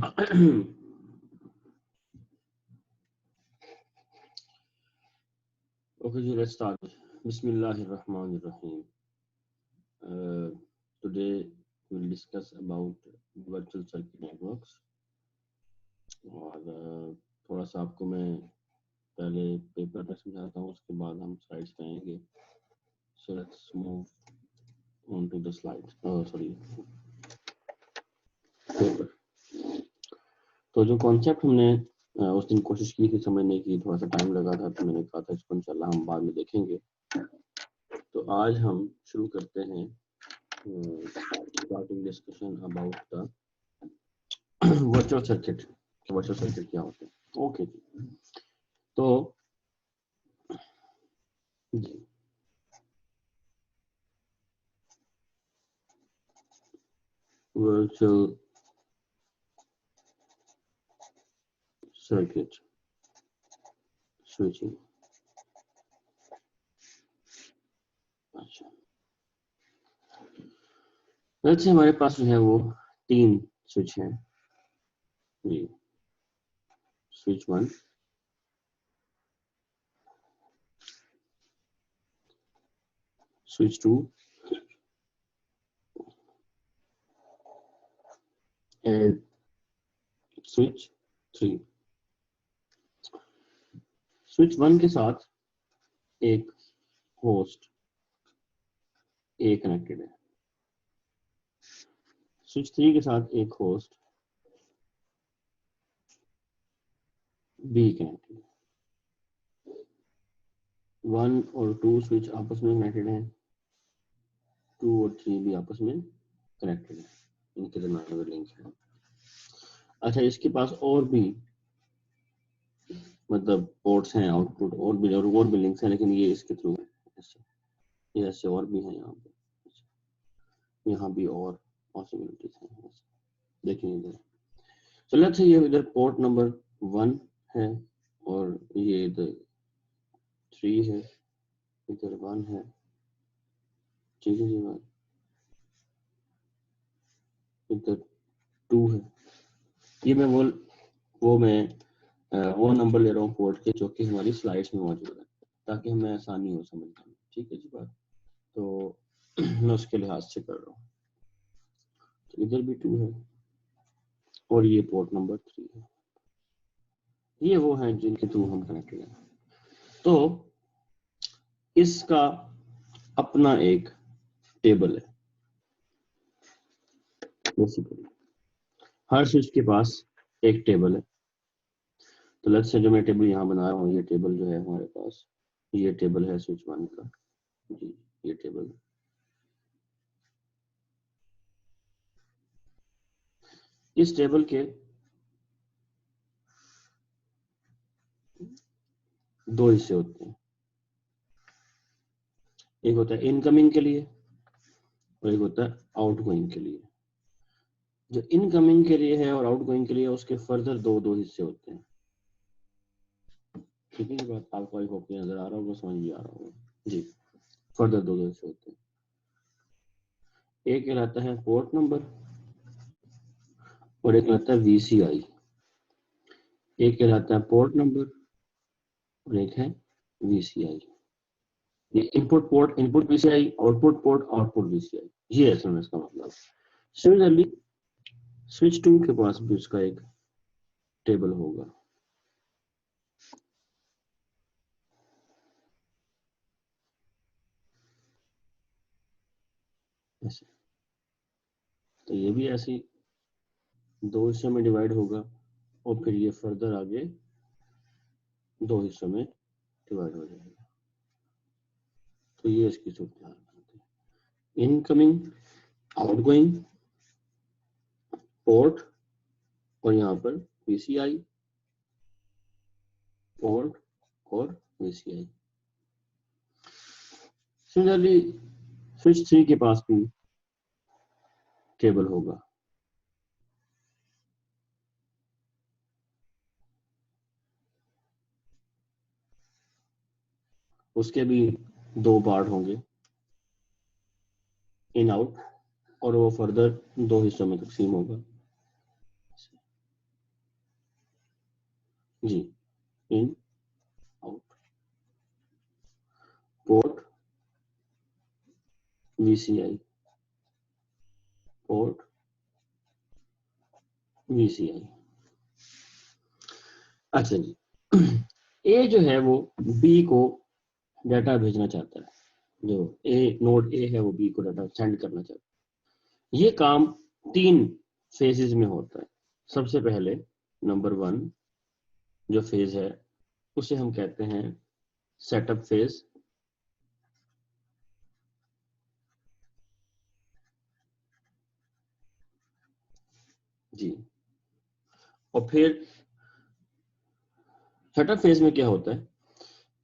Okay, ji, let's start. Bismillahirrahmanirrahim. Today we'll discuss about virtual circuit networks. और थोड़ा सा आपको मैं पहले पेपर में समझाता हूँ, उसके बाद हम स्लाइड्स पे आएंगे. So let's move on to the slides. Sorry, paper. तो जो कॉन्सेप्ट हमने उस दिन कोशिश की थी समझने की, थोड़ा सा टाइम लगा था, तो मैंने कहा था इसको इंशाल्लाह हम बाद में देखेंगे. तो आज हम शुरू करते हैं starting discussion about the virtual circuit. Virtual circuit क्या होते हैं? Okay. तो virtual circuit switching. अच्छा, वैसे हमारे पास जो है वो 3 स्विच हैं. ये switch 1, switch 2 and switch 3. Switch 1 के साथ एक होस्ट ए कनेक्टेड है. स्विच 3 के साथ एक होस्ट बी कनेक्टेड है. 1 और 2 स्विच आपस में कनेक्टेड हैं. 2 और 3 भी आपस में कनेक्टेड है. इनके दरमियान में लिंक है. अच्छा, इसके पास और भी मतलब पोर्ट्स हैं, आउटपुट और भी लिंक्स हैं, लेकिन ये इसके थ्रू है. ये ऐसे और भी हैं. यहाँ भी और पॉसिबिलिटीज हैं. देखिए इधर. तो लेट्स से ये इधर पोर्ट नंबर 1 है और ये इधर 3 है, इधर 1 है. ठीक है जी. इधर 2 है. ये मैं वो नंबर ले रहा हूँ पोर्ट के जो कि हमारी स्लाइड्स में मौजूद है, ताकि हमें आसानी हो समझने में. ठीक है जी बात. तो मैं उसके लिहाज से कर रहा हूँ. तो इधर भी 2 है और ये पोर्ट नंबर 3 है. ये वो हैं जिनके थ्रू हम कनेक्टेड हैं. तो इसका अपना एक टेबल है. बेसिकली हर स्विच के पास एक टेबल है. तो लेट्स से जो मैं टेबल यहाँ बना रहा हूँ, ये टेबल जो है हमारे पास, ये टेबल है स्विच 1 का जी. ये टेबल इस टेबल के 2 हिस्से होते हैं. एक होता है इनकमिंग के लिए और एक होता है आउटगोइंग के लिए. जो इनकमिंग के लिए है और आउटगोइंग के लिए, उसके फर्दर दो हिस्से होते हैं. ठीक है ये बात आपको आई होप नजर आ रहा होगा, समझ भी आ रहा होगा जी. फर्दर दो हिस्से होते हैं. एक कहलाता है पोर्ट नंबर और एक कहलाता है VCI. एक कहलाता है पोर्ट नंबर और एक है VCI. ये input port input VCI, output port output VCI. ये असल में इसका मतलब. सिमिलरली स्विच 2 के पास भी उसका एक टेबल होगा. ऐसे. तो ये भी ऐसे 2 हिस्सों में डिवाइड होगा और फिर ये फर्दर आगे 2 हिस्सों में डिवाइड हो जाएगा. तो ये इसकी सूरत हाल बनती है. इनकमिंग, आउटगोइंग, पोर्ट और यहाँ पर VCI, पोर्ट और VCI. सिमिलरली स्विच 3 के पास भी टेबल होगा. उसके भी 2 पार्ट होंगे, इन आउट, और वो फर्दर 2 हिस्सों में तकसीम होगा. जी, in out, port VCI, port VCI। अच्छा जी, ए जो है वो बी को डाटा भेजना चाहता है, जो ए नोड ए है वो बी को डाटा सेंड करना चाहता है। ये काम 3 फेजेस में होता है। सबसे पहले नंबर 1 जो फेज है उसे हम कहते हैं सेटअप फेज। जी, और फिर सेटअप फेज में क्या होता है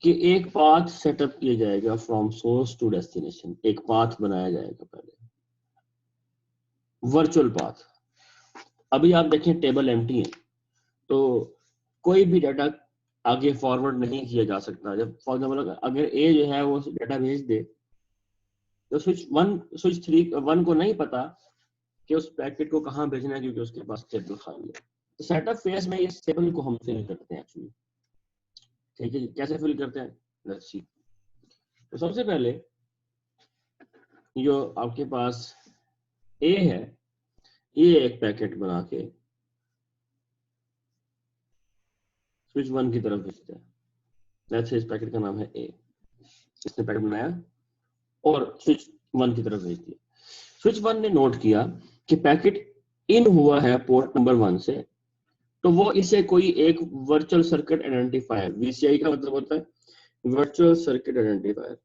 कि एक पाथ सेटअप किया जाएगा फ्रॉम सोर्स टू डेस्टिनेशन। एक पाथ बनाया जाएगा पहले, वर्चुअल पाथ। अभी आप देखें टेबल एम्प्टी है, तो कोई भी डाटा आगे फॉरवर्ड नहीं किया जा सकता। जब फॉर एग्जाम्पल अगर ए जो है वो डाटा भेज दे, तो स्विच 1 को नहीं पता कि उस पैकेट को कहाँ भेजना है, क्योंकि उसके पास टेबल खाली है। तो सेटअप फेज में इस टेबल को हम फिल करते हैं एक्चुअली। ठीक है, कैसे फिल करते हैं, लेट्स सी। तो सबसे पहले जो आपके पास ए है, ये एक पैकेट बना के स्विच 1 की तरफ भेजता है। लेट्स से इस पैकेट का नाम है ए। इसने पैकेट बनाया और स्विच 1 की तरफ भेज दिया। स्विच 1 ने नोट किया कि पैकेट इन हुआ है पोर्ट नंबर 1 से, तो वो इसे कोई एक वर्चुअल सर्किट आइडेंटिफायर, VCI का मतलब होता है वर्चुअल सर्किट आइडेंटिफायर,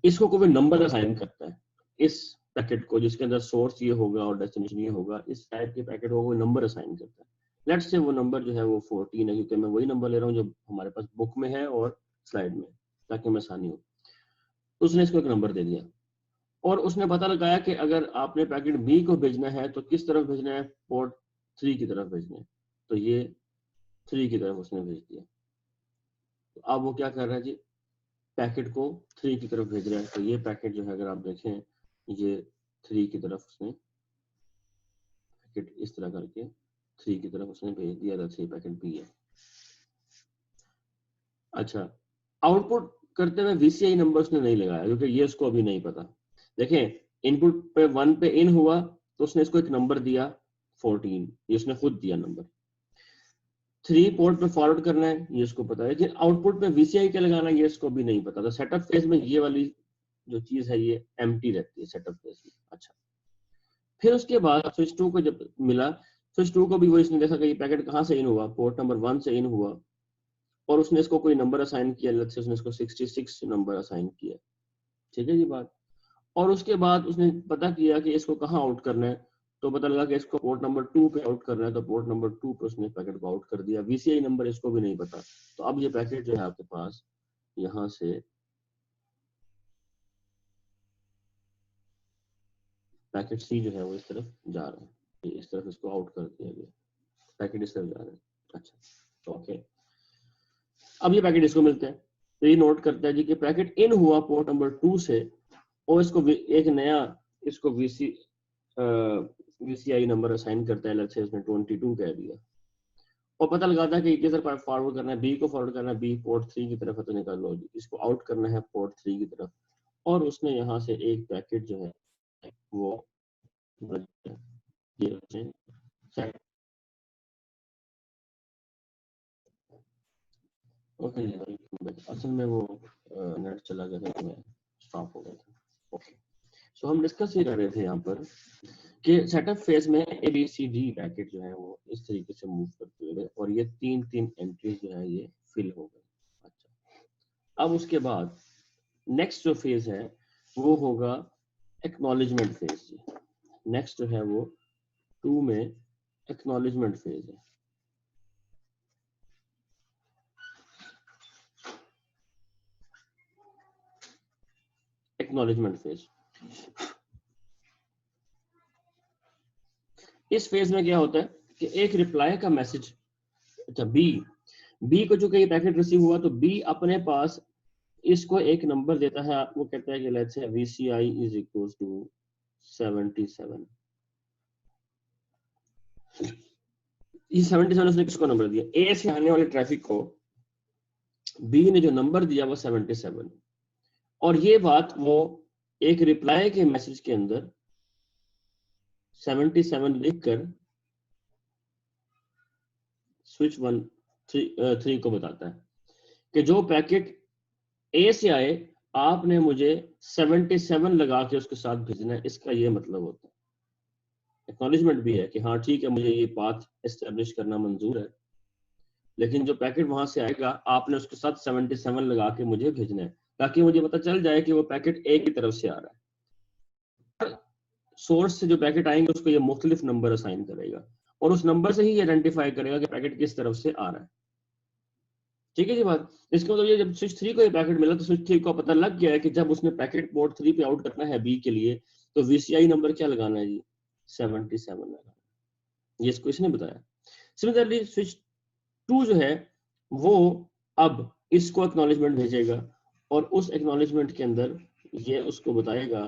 इसको कोई नंबर असाइन करता है। इस पैकेट को जिसके अंदर सोर्स ये होगा और डेस्टिनेशन ये होगा, इस टाइप के पैकेट को कोई नंबर असाइन करता है। लेट्स से वो नंबर जो है वो 14 है, क्योंकि मैं वही नंबर ले रहा हूँ जो हमारे पास बुक में है और स्लाइड में, ताकि मैं आसानी हो। उसने इसको एक नंबर दे दिया और उसने पता लगाया कि अगर आपने पैकेट बी को भेजना है तो किस तरफ भेजना है, पोर्ट 3 की तरफ भेजना है। तो ये 3 की तरफ उसने भेज दिया। तो अब वो क्या कर रहा है जी, पैकेट को 3 की तरफ भेज रहा है। तो ये पैकेट जो है अगर आप देखें, ये 3 की तरफ उसने पैकेट इस तरह करके 3 की तरफ उसने भेज दिया था। 3 पैकेट बी है। अच्छा, आउटपुट करते हुए VCI नंबर उसने नहीं लगाया, क्योंकि ये उसको अभी नहीं पता। देखें, इनपुट पे 1 पे इन हुआ तो उसने इसको एक नंबर दिया 14, ये उसने खुद दिया नंबर। 3 पोर्ट पे फॉरवर्ड करना है, ये इसको पता है, लेकिन आउटपुट पे VCI क्या लगाना है ये इसको भी नहीं पता। तो सेटअप फेज में ये वाली जो चीज है ये एम्प्टी रहती है सेटअप फेज में। अच्छा, फिर उसके बाद स्विच 2 को जब मिला, स्विच 2 को भी वो इसने देखा कि ये पैकेट कहाँ से इन हुआ, पोर्ट नंबर 1 से इन हुआ, और उसने इसको कोई नंबर असाइन किया। लेट्स से उसने इसको 66 नंबर असाइन किया। ठीक है जी बात। और उसके बाद उसने पता किया कि इसको कहाँ आउट करना है, तो पता लगा कि इसको पोर्ट नंबर 2 पे आउट करना है। तो पोर्ट नंबर 2 पे उसने पैकेट को आउट कर दिया। VCI नंबर इसको भी नहीं पता। तो अब ये पैकेट जो है आपके पास यहाँ से पैकेट C जो है वो इस तरफ जा रहा है, इस तरफ इसको आउट कर दिया गया, पैकेट इस तरफ जा रहा है। अच्छा, ओके। अब ये पैकेट इसको मिलते हैं, तो ये नोट करता है जी कि पैकेट इन हुआ पोर्ट नंबर 2 से, और इसको एक नया इसको VCI नंबर असाइन करता है। लेट्स से उसने 22 कह दिया, और पता लगाता है कि किधर पर फॉरवर्ड करना है, बी को फॉरवर्ड करना है, बी पोर्ट 3 की तरफ है। तो निकाल लो जी, इसको आउट करना है पोर्ट 3 की तरफ। और उसने यहाँ से एक पैकेट जो है वो ये ओके, असल में वो नेट चला गया था तो मैं स्टॉप हो गया था। ओके, सो हम डिस्कस ये कर रहे थे यहाँ पर कि सेटअप फेज में ABCD पैकेट जो है वो इस तरीके से मूव करते हुए, और ये 3 एंट्रीज जो है ये फिल हो गई। अच्छा, अब उसके बाद नेक्स्ट जो फेज है वो होगा एक्नॉलेजमेंट फेज। नेक्स्ट जो है वो 2 में एक्नॉलेजमेंट फेज है। एक्नॉलेजमेंट फेज, इस फेज में क्या होता है कि एक रिप्लाई का मैसेज, अच्छा बी को जो कहीं पैकेट रिसीव हुआ, तो बी अपने पास इसको एक नंबर देता है। वो कहता है कि let's say VCI is equals to 77। ये 77 उसने किसको नंबर दिया, ए से आने वाले ट्रैफिक को बी ने जो नंबर दिया वो 77, और ये बात वो एक रिप्लाई के मैसेज के अंदर 77 लिखकर स्विच 3 को बताता है कि जो पैकेट ए से आए आपने मुझे 77 लगा के उसके साथ भेजना है। इसका ये मतलब होता है, एक्नॉलेजमेंट भी है कि हाँ ठीक है मुझे ये पाथ एस्टेब्लिश करना मंजूर है, लेकिन जो पैकेट वहां से आएगा आपने उसके साथ 77 लगा के मुझे भेजना है, ताकि मुझे पता चल जाए कि वो पैकेट ए की तरफ से आ रहा है। सोर्स से जो पैकेट आएंगे उसको ये मुख्तलिफ नंबर असाइन करेगा, और उस नंबर से ही आइडेंटिफाई करेगा कि पैकेट किस तरफ से आ रहा है। ठीक है जी बात। इसका मतलब ये जब स्विच 3 को ये पैकेट मिला तो स्विच 3 को पता लग गया है कि जब उसने पैकेट पोर्ट 3 पे आउट करना है बी के लिए तो वीसीआई नंबर क्या लगाना है जी, 77 लगाना है। ये इसको इसने बताया। सिमिलरली स्विच 2 जो है वो अब इसको एक्नॉलेजमेंट भेजेगा, और उस एक्नॉलेजमेंट के अंदर ये उसको बताएगा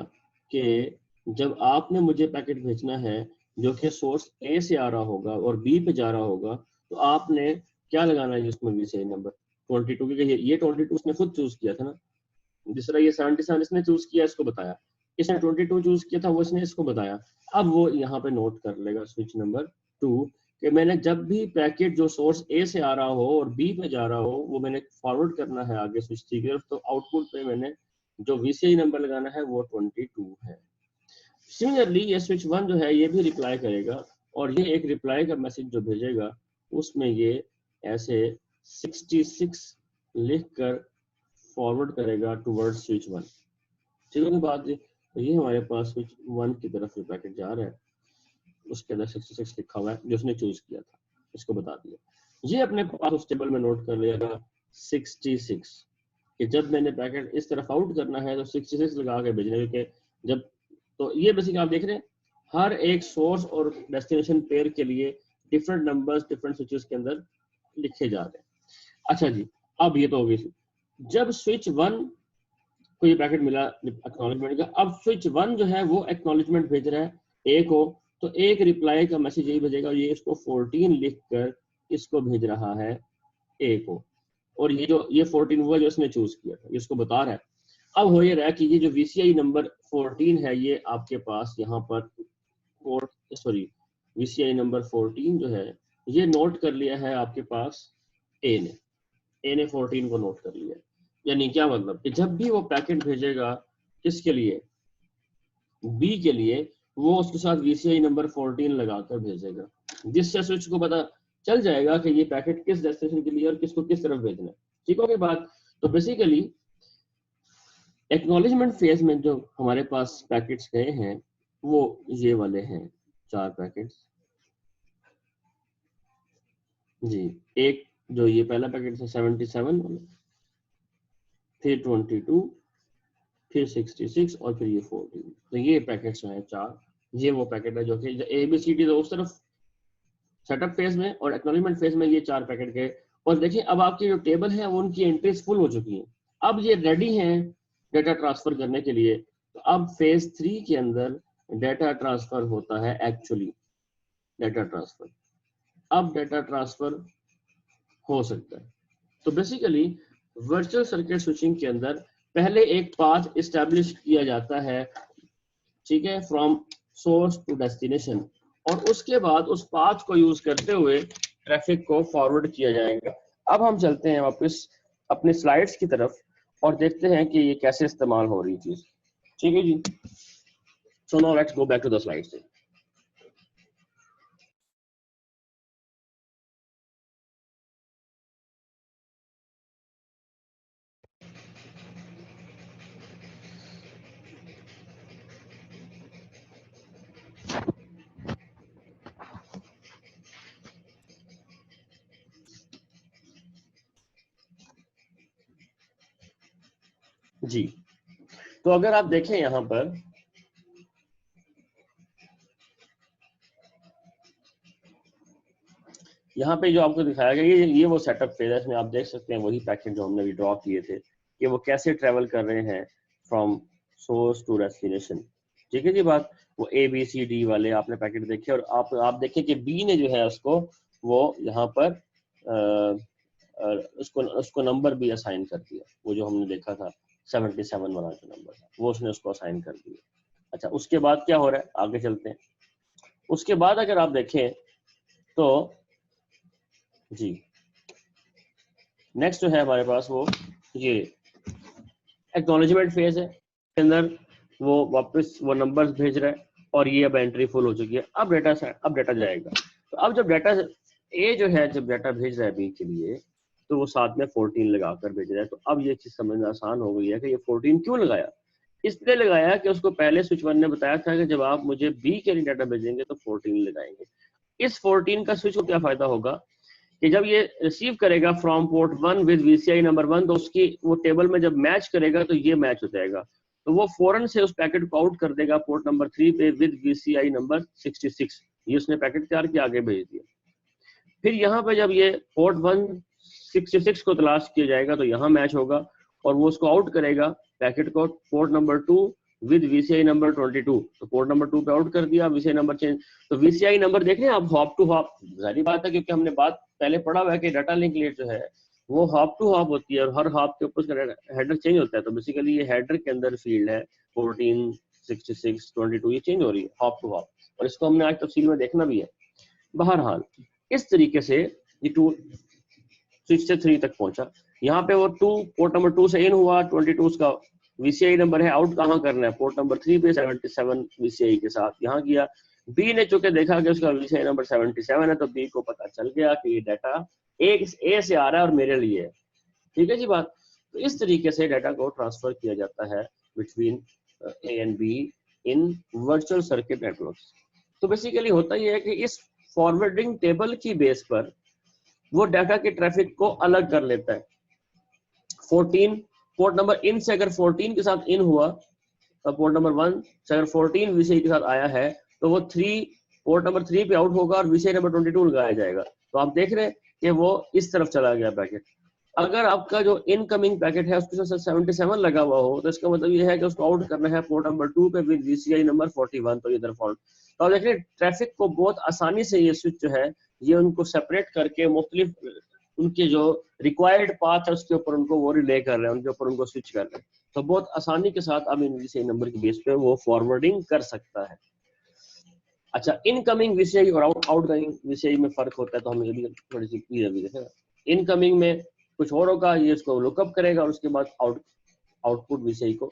कि जब आपने मुझे पैकेट भेजना है जो कि सोर्स ए से आ रहा होगा और बी पे जा रहा होगा, तो आपने क्या लगाना है उसमें वीसीआई नंबर 22, क्योंकि ये 22 उसने खुद चूज किया था ना, जिस तरह ये 77 इसने चूज किया, इसको बताया, इसने 22 चूज किया था वो इसने इसको बताया। अब वो यहाँ पे नोट कर लेगा स्विच नंबर 2 कि मैंने जब भी पैकेट जो सोर्स ए से आ रहा हो और बी पे जा रहा हो वो मैंने फॉरवर्ड करना है आगे स्विच 3 की तरफ, तो आउटपुट पे मैंने जो वीसीआई नंबर लगाना है वो 22 है। सिमिलरली ये स्विच 1 जो है ये भी रिप्लाई करेगा, और ये एक रिप्लाई का मैसेज जो भेजेगा उसमें ये ऐसे 66 लिखकर फॉरवर्ड करेगा टुवर्ड स्विच 1। ठीक है बात जी। तो ये हमारे पास स्विच 1 की तरफ से पैकेट जा रहा है, उसके अंदर 66 लिखा हुआ है जो उसने चूज किया था, इसको बता दिया। ये अपने पास उस टेबल में नोट कर लिया 66 कि जब मैंने पैकेट इस तरफ आउट करना है तो 66 लगा के भेजना है, क्योंकि जब तो ये बेसिकली आप देख रहे हैं हर एक सोर्स और डेस्टिनेशन पेयर के लिए डिफरेंट नंबर्स डिफरेंट स्विचेस के अंदर लिखे जा रहे हैं। अच्छा जी, अब ये तो हो गई। जब स्विच 1 को ये पैकेट मिला एक्नॉलेजमेंट का, अब स्विच 1 जो है वो एक्नॉलेजमेंट भेज रहा है ए को, तो एक रिप्लाई का मैसेज यही भेजेगा, ये इसको 14 लिखकर इसको भेज रहा है ए को, और ये 14 हुआ जो इसने चूज किया था, इसको बता रहा है। अब हो ये रहा है कि ये जो वीसीआई नंबर 14 है ये आपके पास यहाँ पर वीसीआई नंबर 14 जो है ये नोट कर लिया है आपके पास ए ने 14 को नोट कर लिया। यानी क्या मतलब कि जब भी वो पैकेट भेजेगा किसके लिए, बी के लिए, वो उसके साथ वीसीआई नंबर 14 लगाकर भेजेगा, जिससे स्विच को पता चल जाएगा कि ये पैकेट किस डेस्टिनेशन के लिए और किसको किस तरफ भेजना है। ठीक हो गई बात। तो बेसिकली एक्नॉलेजमेंट फेज में जो हमारे पास पैकेट्स गए हैं वो ये वाले हैं 4 पैकेट्स जी। एक जो ये पहला पैकेट था 77, फिर 22, फिर 66 और फिर ये 14। तो ये पैकेट्स हैं 4। ये वो पैकेट है जो कि ABCD तो उस तरफ सेटअप फेज में और एक्नॉलेजमेंट फेज में ये 4 पैकेट गए। और देखिए अब आपकी जो टेबल है वो उनकी एंट्रीज फुल हो चुकी हैं, अब ये रेडी हैं डेटा ट्रांसफर करने के लिए। तो अब फेज 3 के अंदर डेटा ट्रांसफर होता है, एक्चुअली डेटा ट्रांसफर, अब डेटा ट्रांसफर हो सकता है। तो बेसिकली वर्चुअल सर्किट स्विचिंग के अंदर पहले एक पाथ एस्टैब्लिश किया जाता है, ठीक है, फ्रॉम सोर्स टू डेस्टिनेशन, और उसके बाद उस पाथ को यूज करते हुए ट्रैफिक को फॉरवर्ड किया जाएगा। अब हम चलते हैं वापस अपने स्लाइड्स की तरफ और देखते हैं कि ये कैसे इस्तेमाल हो रही चीज। ठीक है जी, so now let's go back to the slides. जी, तो अगर आप देखें यहाँ पर यहाँ पे जो आपको दिखाया गया ये वो सेटअप फेज है, इसमें आप देख सकते हैं वही पैकेट जो हमने ड्रॉ किए थे कि वो कैसे ट्रेवल कर रहे हैं फ्रॉम सोर्स टू डेस्टिनेशन। ठीक है जी बात। वो ABCD वाले आपने पैकेट देखे, और आप देखें कि B ने जो है उसको वो यहाँ पर उसको नंबर भी असाइन कर दिया, वो जो हमने देखा था 77 वाला जो नंबर था वो उसने उसको असाइन कर दिया। अच्छा, उसके बाद क्या हो रहा है, आगे चलते हैं। उसके बाद अगर आप देखें तो जी नेक्स्ट जो है हमारे पास वो ये एक्नॉलेजमेंट फेज है, के अंदर वो वापस वो नंबर्स भेज रहा है, और ये अब एंट्री फुल हो चुकी है। अब डाटा जाएगा। तो अब जब डाटा ए जो है जब डाटा भेज रहा है बी के लिए, तो वो साथ में 14 लगाकर भेज रहा है। तो अब ये चीज समझना आसान हो गई है कि ये 14 क्यों लगाया। इसलिए लगाया कि उसको पहले स्विच वन ने बताया था कि जब आप मुझे बी के लिए डाटा भेजेंगे तो 14 लगाएंगे। इस 14 का स्विच को क्या फायदा होगा कि जब ये रिसीव करेगा from port 1 with VCI number 1, तो उसकी वो टेबल में जब मैच करेगा तो ये मैच हो जाएगा, तो वो फौरन से उस पैकेट को आउट कर देगा पोर्ट नंबर 3 पे विद VCI नंबर 66। ये उसने पैकेट तैयार किया, आगे भेज दिया। फिर यहाँ पे जब ये पोर्ट 166 को तलाश किया जाएगा तो यहाँ मैच होगा, और वो उसको आउट करेगा पैकेट को port number 2 with VCI number 22। तो पोर्ट नंबर 2 पे आउट कर दिया, VCI नंबर चेंज। तो VCI नंबर देख रहे हैं आप, हॉप टू हॉप, जारी बात है क्योंकि हमने बात पहले पढ़ा हुआ है कि डाटा लिंक लेयर जो है वो हॉप टू हॉप होती है, और हर हॉप के ऊपर उसका हेडर चेंज होता है। तो बेसिकली ये हेडर के अंदर फील्ड है 14, 66, 22, ये चेंज हो रही है हॉप टू हॉप, और इसको हमने आज तफसील में देखना भी है। बहरहाल इस तरीके से ये 2 6 से 3 तक पहुंचा। यहाँ पे वो 2 पोर्ट नंबर 2 से इन हुआ, 22 का VCI नंबर है, आउट कहाँ करना है, पोर्ट नंबर 3 पे 77 VCI के साथ यहाँ किया। बी ने चूंकि देखा कि उसका VCI नंबर 77 है, तो बी को पता चल गया कि ये डाटा ए से आ रहा है और मेरे लिए है। ठीक है जी बात। तो इस तरीके से डाटा को ट्रांसफर किया जाता है between A and be in virtual circuit networks. तो बेसिकली होता ही है कि इस फॉरवर्डिंग टेबल की बेस पर वो डाटा के ट्रैफिक को अलग कर लेता है। 14 पोर्ट नंबर इन से अगर 14 के साथ इन हुआ, पोर्ट नंबर 1 से अगर 14 VCI के साथ आया है, तो वो 3 पोर्ट नंबर 3 पे आउट होगा और VCI नंबर 22 लगाया जाएगा। तो आप देख रहे हैं कि वो इस तरफ चला गया पैकेट। अगर आपका जो इनकमिंग पैकेट है उसके साथ 77 लगा हुआ हो, तो इसका मतलब ये है कि उसको आउट करना है पोर्ट नंबर 2 पे विद VCI नंबर 41। तो इधर फॉल्ट। तो आप देख रहे हैं ट्रैफिक को बहुत आसानी से ये स्विच जो है ये उनको सेपरेट करके मुख्तलिफ उनके जो रिक्वायर्ड पाथ है उसके ऊपर उनको वो रिले कर रहे हैं, उनके ऊपर उनको स्विच कर रहे हैं। तो बहुत आसानी के साथ अब इन VCI नंबर की बेस पे वो फॉरवर्डिंग कर सकता है। अच्छा, इनकमिंग VCI और आउटगोइंग VCI में फर्क होता है, तो हम ये भी थोड़ी सी क्लियर भी देखेंगे। इनकमिंग में कुछ और होगा, ये इसको लुकअप करेगा और उसके बाद आउटपुट VCI को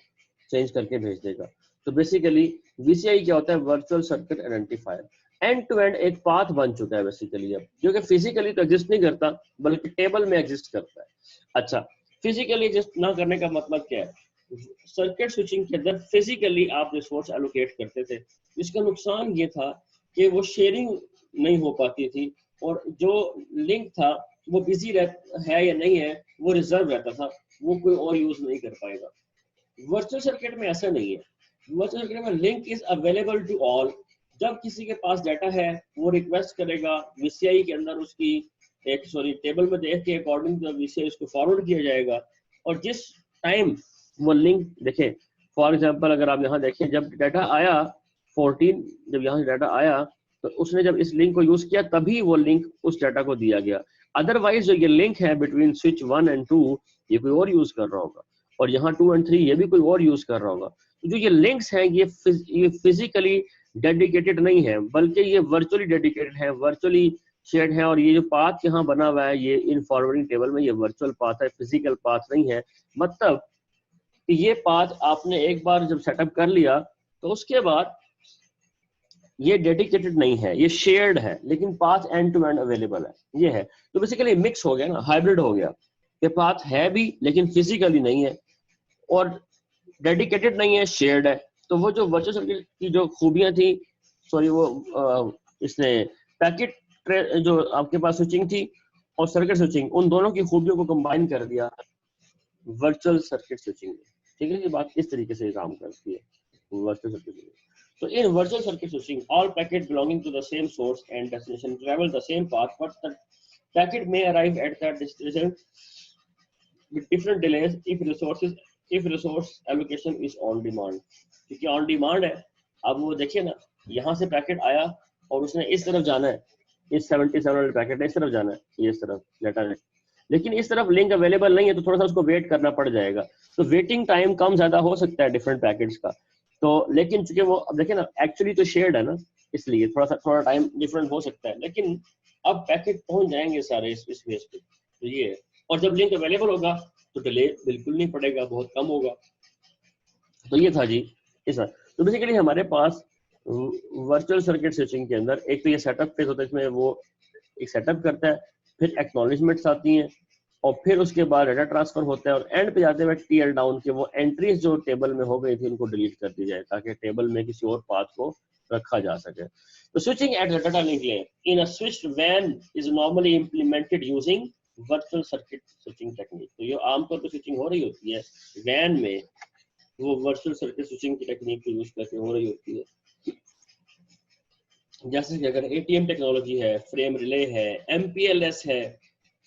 चेंज करके भेज देगा। तो बेसिकली VCI क्या होता है, virtual circuit identifier. End to end एक पाथ बन चुका है बेसिकली अब, जो कि फिजिकली तो एग्जिस्ट नहीं करता बल्कि टेबल में एग्जिस्ट करता है। अच्छा, फिजिकली एग्जिस्ट ना करने का मतलब क्या है, सर्किट स्विचिंग के अंदर फिजिकली आप रिसोर्स एलोकेट करते थे, इसका नुकसान ये था कि वो शेयरिंग नहीं हो पाती थी, और जो लिंक था वो बिजी है या नहीं है वो रिजर्व रहता था, वो कोई और यूज नहीं कर पाएगा। वर्चुअल सर्किट में ऐसा नहीं है। वर्चुअल सर्किट में link is available to all. जब किसी के पास डाटा है वो रिक्वेस्ट करेगा, VCI के अंदर उसकी टेबल में देख के अकॉर्डिंग टू VCI उसको फॉरवर्ड किया जाएगा। और जिस टाइम वो लिंक देखे, फॉर एग्जांपल अगर आप यहाँ देखें, जब डाटा आया 14, जब यहाँ से डाटा आया तो उसने जब इस लिंक को यूज किया तभी वो लिंक उस डाटा को दिया गया। अदरवाइज जो ये लिंक है बिटवीन स्विच 1 एंड 2 ये कोई और यूज कर रहा होगा, और यहाँ 2 और 3 ये भी कोई और यूज कर रहा होगा। तो जो ये लिंक्स हैं ये फिजिकली डेडिकेटेड नहीं है, बल्कि ये वर्चुअली डेडिकेटेड है, वर्चुअली शेयर्ड है। और ये जो पाथ यहाँ बना हुआ है ये इन फॉरवर्डिंग टेबल में ये वर्चुअल पाथ है, फिजिकल पाथ नहीं है। मतलब ये पाथ आपने एक बार जब सेटअप कर लिया तो उसके बाद ये डेडिकेटेड नहीं है, ये शेयर्ड है, लेकिन path end to end available है, ये है। तो बेसिकली मिक्स हो गया ना, हाइब्रिड हो गया, ये पाथ है भी लेकिन फिजिकली नहीं है, और डेडिकेटेड नहीं है, शेयर्ड है। तो वो जो वर्चुअल सर्किट की जो खूबियां थी, इसने पैकेट जो आपके पास स्विचिंग थी और सर्किट स्विचिंग, उन दोनों की खूबियों को कंबाइन कर दिया वर्चुअल सर्किट स्विचिंग में। ठीक है, ये बात इस तरीके से काम करती है virtual circuit switching. So in virtual circuit switching, all packets belonging to the same source and destination travel the same path, but the packet may arrive at that destination with different delays if resource allocation is on demand. क्योंकि on demand है अब वो देखिए ना, यहाँ से packet आया और उसने इस तरफ जाना है, इस 77 वाले पैकेट ने इस तरफ जाना है, ये इस तरफ डाटा है, लेकिन इस तरफ लिंक अवेलेबल नहीं है, तो थोड़ा सा उसको वेट करना पड़ जाएगा। तो वेटिंग टाइम कम ज्यादा हो सकता है डिफरेंट पैकेट्स का। तो लेकिन चूंकि वो अब देखिए ना, एक्चुअली तो शेयर्ड है ना, इसलिए थोड़ा टाइम डिफरेंट हो सकता है, लेकिन अब पैकेट पहुंच जाएंगे सारे इस बेस पे। तो ये है। और जब लिंक अवेलेबल होगा तो डिले बिल्कुल नहीं पड़ेगा, बहुत कम होगा। तो ये था जी इस। तो बेसिकली हमारे पास वर्चुअल सर्किट स्विचिंग के अंदर एक तो ये सेटअप फेज होता है, इसमें वो एक सेटअप करता है, फिर एक्नॉलेजमेंट्स आती हैं, और फिर उसके बाद डाटा ट्रांसफर होता है, और एंड पे जाते हुए टीएल डाउन के वो एंट्रीज जो टेबल में हो गई थी उनको डिलीट कर दी जाए, ताकि टेबल में किसी और पाथ को रखा जा सके। तो switching at the data link layer in a switched वैन is normally implemented using virtual circuit switching technique. तो ये आमतौर पर स्विचिंग हो रही होती है वैन में, वो वर्चुअल सर्किट स्विचिंग की टेक्निक को यूज करके हो रही होती है। जैसे कि अगर एटीएम टेक्नोलॉजी है, फ्रेम रिले है, एमपीएलएस है,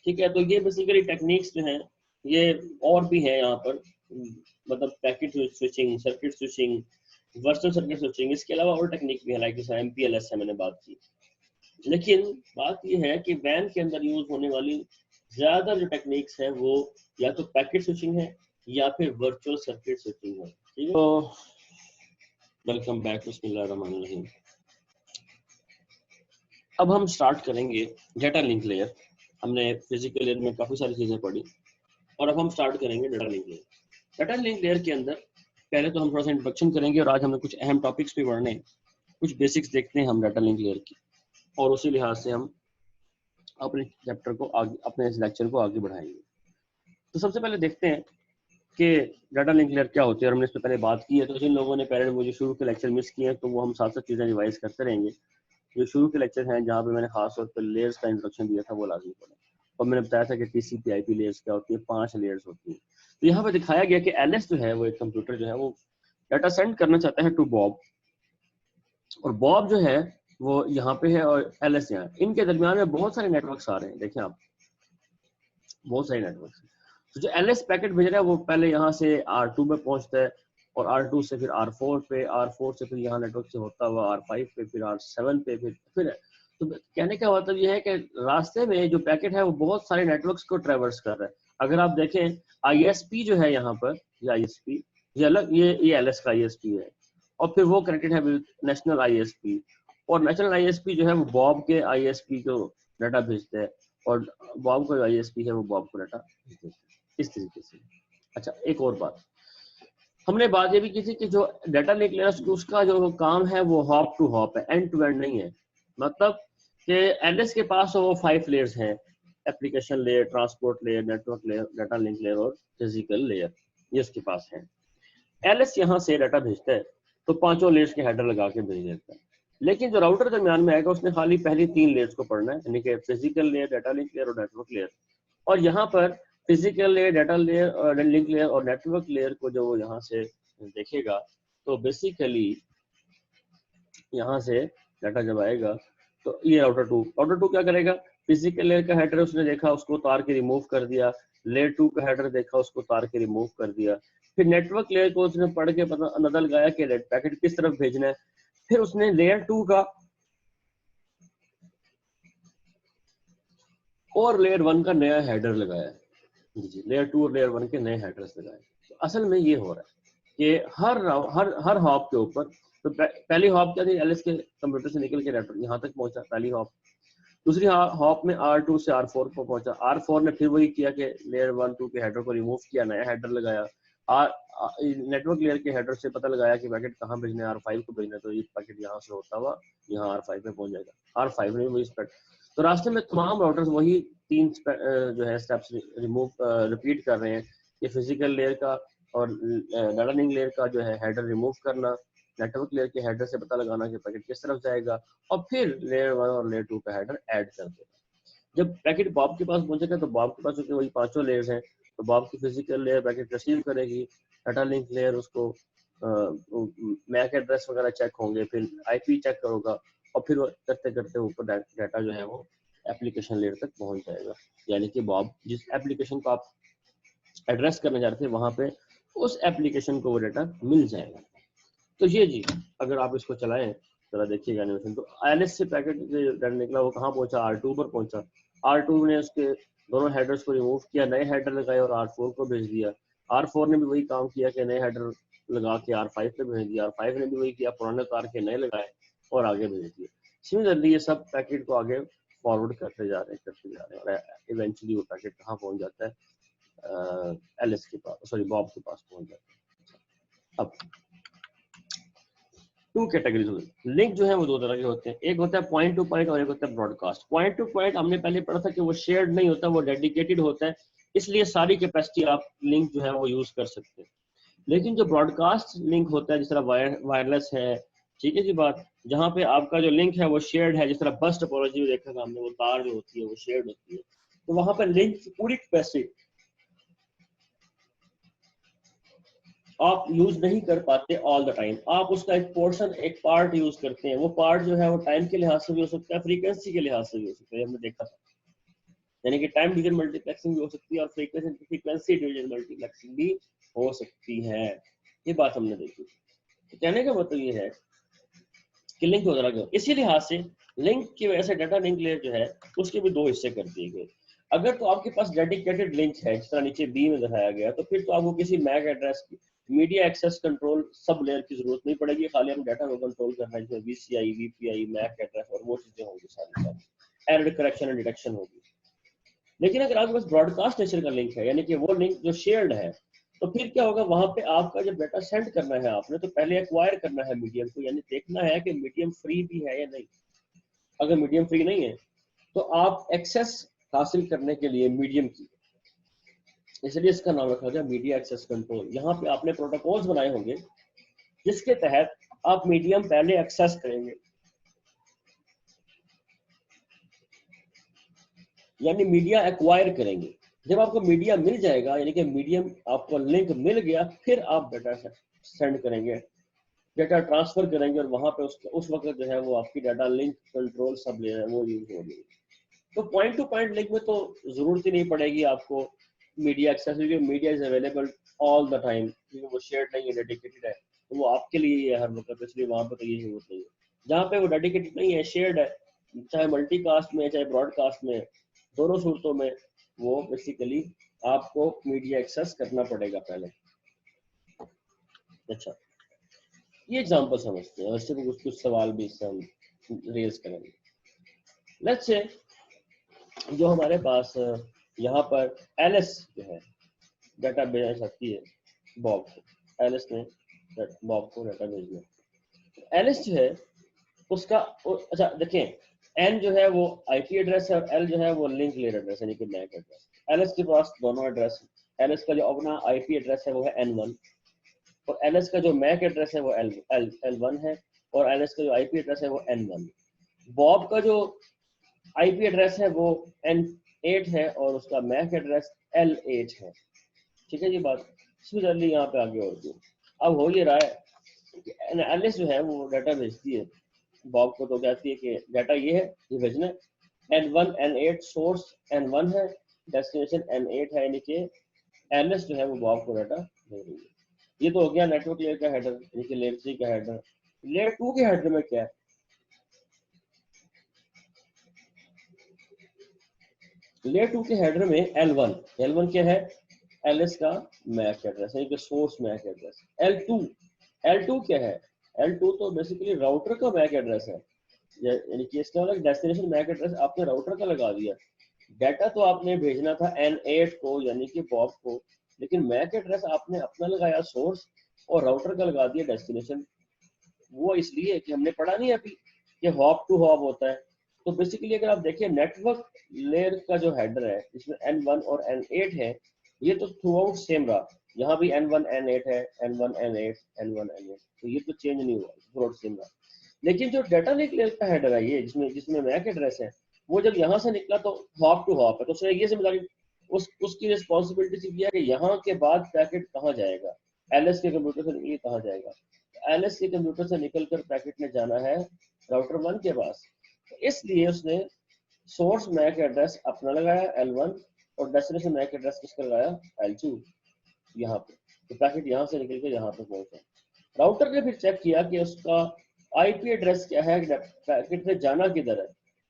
ठीक है, तो ये बेसिकली टेक्निक्स जो हैं ये और भी हैं यहाँ पर, मतलब packet switching, circuit switching, virtual circuit switching, इसके अलावा और टेक्निक भी है, लाइक जैसे एमपीएलएस है, मैंने बात की। लेकिन बात ये है कि वैन के अंदर यूज होने वाली ज्यादा जो टेक्निक्स है वो या तो पैकेट स्विचिंग है या फिर वर्चुअल सर्किट स्विचिंग है। ठीक है, तो वेलकम बैक, बिस्मिल्लाहिर्रहमानिर्रहीम। अब हम स्टार्ट करेंगे डाटा लिंक लेयर। हमने फिजिकल लेयर में काफी सारी चीजें पढ़ी, और अब हम स्टार्ट करेंगे data link layer. Data link layer के अंदर पहले तो हम थोड़ा सा इंट्रोडक्शन करेंगे, और आज हमें कुछ अहम टॉपिक्स भी पढ़ने हैं, कुछ बेसिक्स देखते हैं हम डाटा लिंक लेयर की, और उसी लिहाज से हम अपने चैप्टर को आगे, अपने इस लेक्चर को आगे बढ़ाएंगे। तो सबसे पहले देखते हैं कि डाटा लिंक लेयर क्या होती है, और हमने इस पर पहले बात की है। तो जिन लोगों ने पहले मुझे शुरू के लेक्चर मिस किए हैं, तो वो हम साथ साथ चीज़ें रिवाइज करते रहेंगे। जो शुरू के लेक्चर हैं जहाँ पे मैंने खास तौर पर लेयर्स का इंट्रोडक्शन दिया था, वो लाजमी पढ़ें। और मैंने बताया था कि टीसीपी आईपी लेयर्स क्या होती है, 5 लेयर्स होती है। तो यहाँ पे दिखाया गया कि एलएस जो है वो एक कंप्यूटर जो है वो डाटा सेंड करना चाहता है टू बॉब, और बॉब जो है वो यहाँ पे है और एलएस यहाँ। इनके दरमियान में बहुत सारे नेटवर्क्स आ रहे हैं, देखें आप, बहुत सारे नेटवर्क्स। तो जो एलएस पैकेट भेज रहा है वो पहले यहाँ से R2 में पहुंचता है, और R2 से फिर R4 पे, R4 से फिर यहाँ नेटवर्क से होता हुआ R5 पे, फिर R7 पे, फिर तो कहने का मतलब ये है कि रास्ते में जो पैकेट है वो बहुत सारे नेटवर्क्स को ट्रेवर्स कर रहा है। अगर आप देखें ISP जो है यहाँ पर, ये ISP, ये अलग, ये एलएस का ISP है, और फिर वो कनेक्टेड है विद नेशनल ISP, और नेशनल ISP जो है वो बॉब के ISP को डाटा भेजता है, और बॉब का ISP है वो बॉब को डाटा भेजता है, इस तरीके से। अच्छा, एक और बात हमने बात ये भी की थी कि जो डाटा लिंक लेयर उसका जो काम है वो हॉप टू हॉप है, एंड टू एंड नहीं है। मतलब कि एलएस के पास वो 5 लेयर्स हैं, application layer, transport layer, network layer, data link layer और फिजिकल लेयर, ये उसके पास है। एलएस यहाँ से डाटा भेजता है तो पांचों लेयर्स के हेडर लगा के भेज देता है, लेकिन जो राउटर दरमियान में आएगा उसने खाली पहली 3 लेयर्स को पढ़ना है, यानी कि physical layer, data link layer और नेटवर्क लेयर। और यहाँ पर फिजिकल लेयर, डाटा लेयर और लिंक लेयर और नेटवर्क लेयर को जो यहाँ से देखेगा, तो बेसिकली यहाँ से डाटा जब आएगा तो ये राउटर टू क्या करेगा, फिजिकल लेयर का हेडर उसने देखा, उसको उतार के रिमूव कर दिया, लेयर 2 का हेडर देखा, उसको उतार के रिमूव कर दिया, फिर नेटवर्क लेयर को उसने पढ़ के पता अंदाजा लगाया कि पैकेट किस तरफ भेजना है, फिर उसने लेयर 2 का और लेयर 1 का नया हेडर लगाया। जी, लेयर 2 और लेयर 1 के नए हेडर्स लगाए। तो असल में ये हो रहा है कि हर हॉप के ऊपर, तो पहली हॉप क्या थी, एलएस के कंप्यूटर से निकल के नेटवर्क यहाँ तक पहुंचा, पहली हॉप। दूसरी हॉप में R2 से R4 पर पहुंचा, R4 ने फिर वही किया कि लेयर 1 2 के हेडर को रिमूव किया, नया हेडर लगाया। नेटवर्क लेयर के हेडर से पता लगाया कि पैकेट कहाँ भेजना है, R5 को भेजना है, तो ये पैकेट यहाँ से होता हुआ यहाँ R5 में पहुंच जाएगा, R5 ने वही स्प्रेड। तो रास्ते में तमाम राउटर्स वही 3 जो है स्टेप्स रिपीट कर रहे हैं, ये फिजिकल लेयर का और डाटा लिंक लेयर का जो है हेडर रिमूव करना, नेटवर्क लेयर के हेडर से पता लगाना कि पैकेट किस तरफ जाएगा, और फिर लेयर 1 और लेयर 2 का हेडर ऐड कर देगा। जब पैकेट बॉब के पास पहुंचेगा तो बॉब के पास क्योंकि वही पांचों लेयर्स हैं, तो बॉब की फिजिकल लेयर पैकेट रिसीव करेगी, डाटा लिंक लेयर उसको मैक एड्रेस वगैरह चेक होंगे, फिर आईपी चेक करोगा, और फिर करते करते ऊपर डाटा जो है वो एप्लीकेशन लेयर तक पहुंच जाएगा। यानी कि बॉब जिस एप्लीकेशन को आप एड्रेस करने जा रहे थे वहां पे उस एप्लीकेशन को वो डाटा मिल जाएगा। तो ये जी अगर आप इसको चलाएं जरा देखिएगा एनिमेशन, तो एलएस से पैकेट जो निकला वो कहाँ पहुंचा, R2 पर पहुंचा। R2 ने उसके दोनों हेडर्स को रिमूव किया, नए हेडर लगाए और R4 को भेज दिया। R4 ने भी वही काम किया कि नए हेडर लगा के R5 पे भेज दिया, R5 ने भी वही किया, पुराने तार के नए लगाए और आगे भेज दिए। सिमिलरली ये सब पैकेट को आगे फॉरवर्ड करते जा रहे हैं और इवेंचुअली वो पैकेट कहाँ पहुंच जाता है, एलएस के पास, सॉरी बॉब के पास पहुंच जाता है। अब टू कैटेगरीज होती है। लिंक जो है वो दो तरह के होते हैं, एक होता है पॉइंट टू पॉइंट और एक होता है ब्रॉडकास्ट। पॉइंट टू पॉइंट हमने पहले पढ़ा था कि वो शेयर्ड नहीं होता, वो डेडिकेटेड होता है, इसलिए सारी कैपेसिटी आप लिंक जो है वो यूज कर सकते हैं। लेकिन जो ब्रॉडकास्ट लिंक होता है, जिस तरह वायरलेस है, ठीक है जी बात, जहाँ पे आपका जो लिंक है वो शेयर्ड है, जिस तरह बस टोपोलॉजी में देखा था हमने, वो तार जो होती है वो शेयर्ड होती है, तो वहां पर लिंक की पूरी कैपेसिटी आप यूज नहीं कर पाते ऑल द टाइम, आप उसका एक पोर्शन, एक पार्ट यूज करते हैं। वो पार्ट जो है वो टाइम के लिहाज से भी हो सकता है, फ्रीक्वेंसी के लिहाज से भी हो सकता है, हमने देखा था। यानी कि टाइम डिवीजन मल्टीप्लेक्सिंग भी हो सकती है और फ्रीक्वेंसी डिवीजन मल्टीप्लेक्सिंग भी हो सकती है, ये बात हमने देखी। तो कहने का मतलब ये है कि लिंक दो तरह के, इसी लिहाज से लिंक की वजह से डाटा लिंक लेयर जो है उसके भी दो हिस्से कर दिए गए। अगर तो आपके पास डेडिकेटेड लिंक है, जिस तरह नीचे बी में दिखाया गया, तो फिर तो आपको किसी मैक एड्रेस की media access control sub layer की जरूरत नहीं पड़ेगी, खाली हम डाटा को कंट्रोल करना है, जिसमें वीसीआई, वीपीआई, मैक एड्रेस और वो चीजें होंगी, सारी एरर करेक्शन एंड डिटेक्शन होगी। लेकिन अगर आपके पास ब्रॉडकास्ट नेचर का लिंक है, यानी कि वो लिंक जो शेयर्ड है, तो फिर क्या होगा, वहां पे आपका जब डाटा सेंड करना है आपने, तो पहले एक्वायर करना है मीडियम को, यानी देखना है कि मीडियम फ्री भी है या नहीं। अगर मीडियम फ्री नहीं है तो आप एक्सेस हासिल करने के लिए मीडियम की, इसलिए इसका नाम रखा गया मीडिया एक्सेस कंट्रोल। यहाँ पे आपने प्रोटोकॉल्स बनाए होंगे जिसके तहत आप मीडियम पहले एक्सेस करेंगे, यानी मीडिया एक्वायर करेंगे। जब आपको मीडिया मिल जाएगा, यानी कि मीडियम आपको लिंक मिल गया, फिर आप डाटा सेंड करेंगे, डाटा ट्रांसफर करेंगे, और वहां पे उस वक्त जो है वो आपकी डाटा लिंक कंट्रोल सब ले है वो यूज होगी। तो पॉइंट टू पॉइंट लिंक में तो जरूरत ही नहीं पड़ेगी आपको मीडिया एक्सेस, क्योंकि media is available all the time, क्योंकि वो शेयर्ड नहीं है, डेडिकेटेड है, तो वो आपके लिए है हर वक्त, इसलिए वहां पर तो ये जरूरत नहीं है। जहाँ पे वो डेडिकेटेड नहीं है, शेयर्ड है, चाहे मल्टीकास्ट में चाहे ब्रॉडकास्ट में, दोनों सूरतों में वो बेसिकली आपको मीडिया एक्सेस करना पड़ेगा पहले। अच्छा, ये एग्जांपल समझते हैं और इससे कुछ सवाल भी इससे हम रेज करेंगे। लेट्स से जो हमारे पास यहाँ पर एलएस जो है डाटा भेज सकती है बॉब को, एलएस ने बॉब को डाटा भेजना, एलएस जो है उसका, अच्छा देखें, एन जो है वो आईपी एड्रेस है और एल जो है वो लिंक लेयर एड्रेस है, यानी कि मैक एड्रेस। एलएस के पास दोनों एड्रेस, एलएस का जो अपना आईपी एड्रेस है वो है N1 और एलएस का जो मैक एड्रेस है वो L1 है, और एलएस का जो आईपी एड्रेस है वो N1। बॉब का जो आईपी एड्रेस है वो N8 है और उसका मैक एड्रेस L8 है। ठीक है ये बात, सिमिलरली यहाँ पे आगे होती है। अब हो ये रहा है कि एलएस जो है वो डाटा भेजती है बॉब को, तो कहती है कि डाटा ये है, ये भेजना है। N1 N8 सोर्स N1 है, डेस्टिनेशन N8 है, यानी कि एलएस जो है वो बॉब को डाटा भेज रही है। ये तो हो गया नेटवर्क लेयर का हेडर, यानी कि लेयर 3 का हेडर। लेयर 2 के हेडर में क्या है, लेयर 2 के हेडर में L1 क्या है, एलएस का मैक एड्रेस, यानी कि सोर्स मैक एड्रेस। L2 क्या है, L2 तो बेसिकली राउटर का मैक एड्रेस है, यानी कि इसका मतलब डेस्टिनेशन मैक एड्रेस आपने राउटर का लगा दिया। डाटा तो आपने भेजना था N8 को, यानी कि बॉब को, लेकिन मैक एड्रेस आपने अपना लगाया सोर्स और राउटर का लगा दिया डेस्टिनेशन। वो इसलिए कि हमने पढ़ा नहीं अभी कि हॉप टू हॉप होता है। तो बेसिकली अगर आप देखिए नेटवर्क लेयर का जो हेडर है इसमें N1 और N8 है, ये तो थ्रू आउट सेम रहा, यहाँ भी N1 N8 है, N1 N8 N1 N8, तो ये तो चेंज नहीं हुआ, थ्रू आउट सेम रहा। लेकिन जो डाटा लिंक लेयर का हेडर है ये, जिसमें जिसमें मैक एड्रेस है, वो जब यहाँ से निकला तो हॉप टू हॉप है, तो उसने ये समझा कि उसकी रिस्पॉन्सिबिलिटी थी कि यहाँ के बाद पैकेट कहाँ जाएगा, एलएस के कंप्यूटर से निकली कहाँ जाएगा। एलएस के कंप्यूटर से निकलकर पैकेट ने जाना है राउटर 1 के पास, तो इसलिए उसने सोर्स मैक एड्रेस अपना लगाया L1 और डेस्टिनेशन मैक एड्रेस किसका लगाया L2 यहाँ पे, तो पैकेट यहाँ से निकल के यहाँ पे पहुंचा। राउटर ने फिर चेक किया कि उसका आईपी एड्रेस क्या है, पैकेट से जाना किधर है,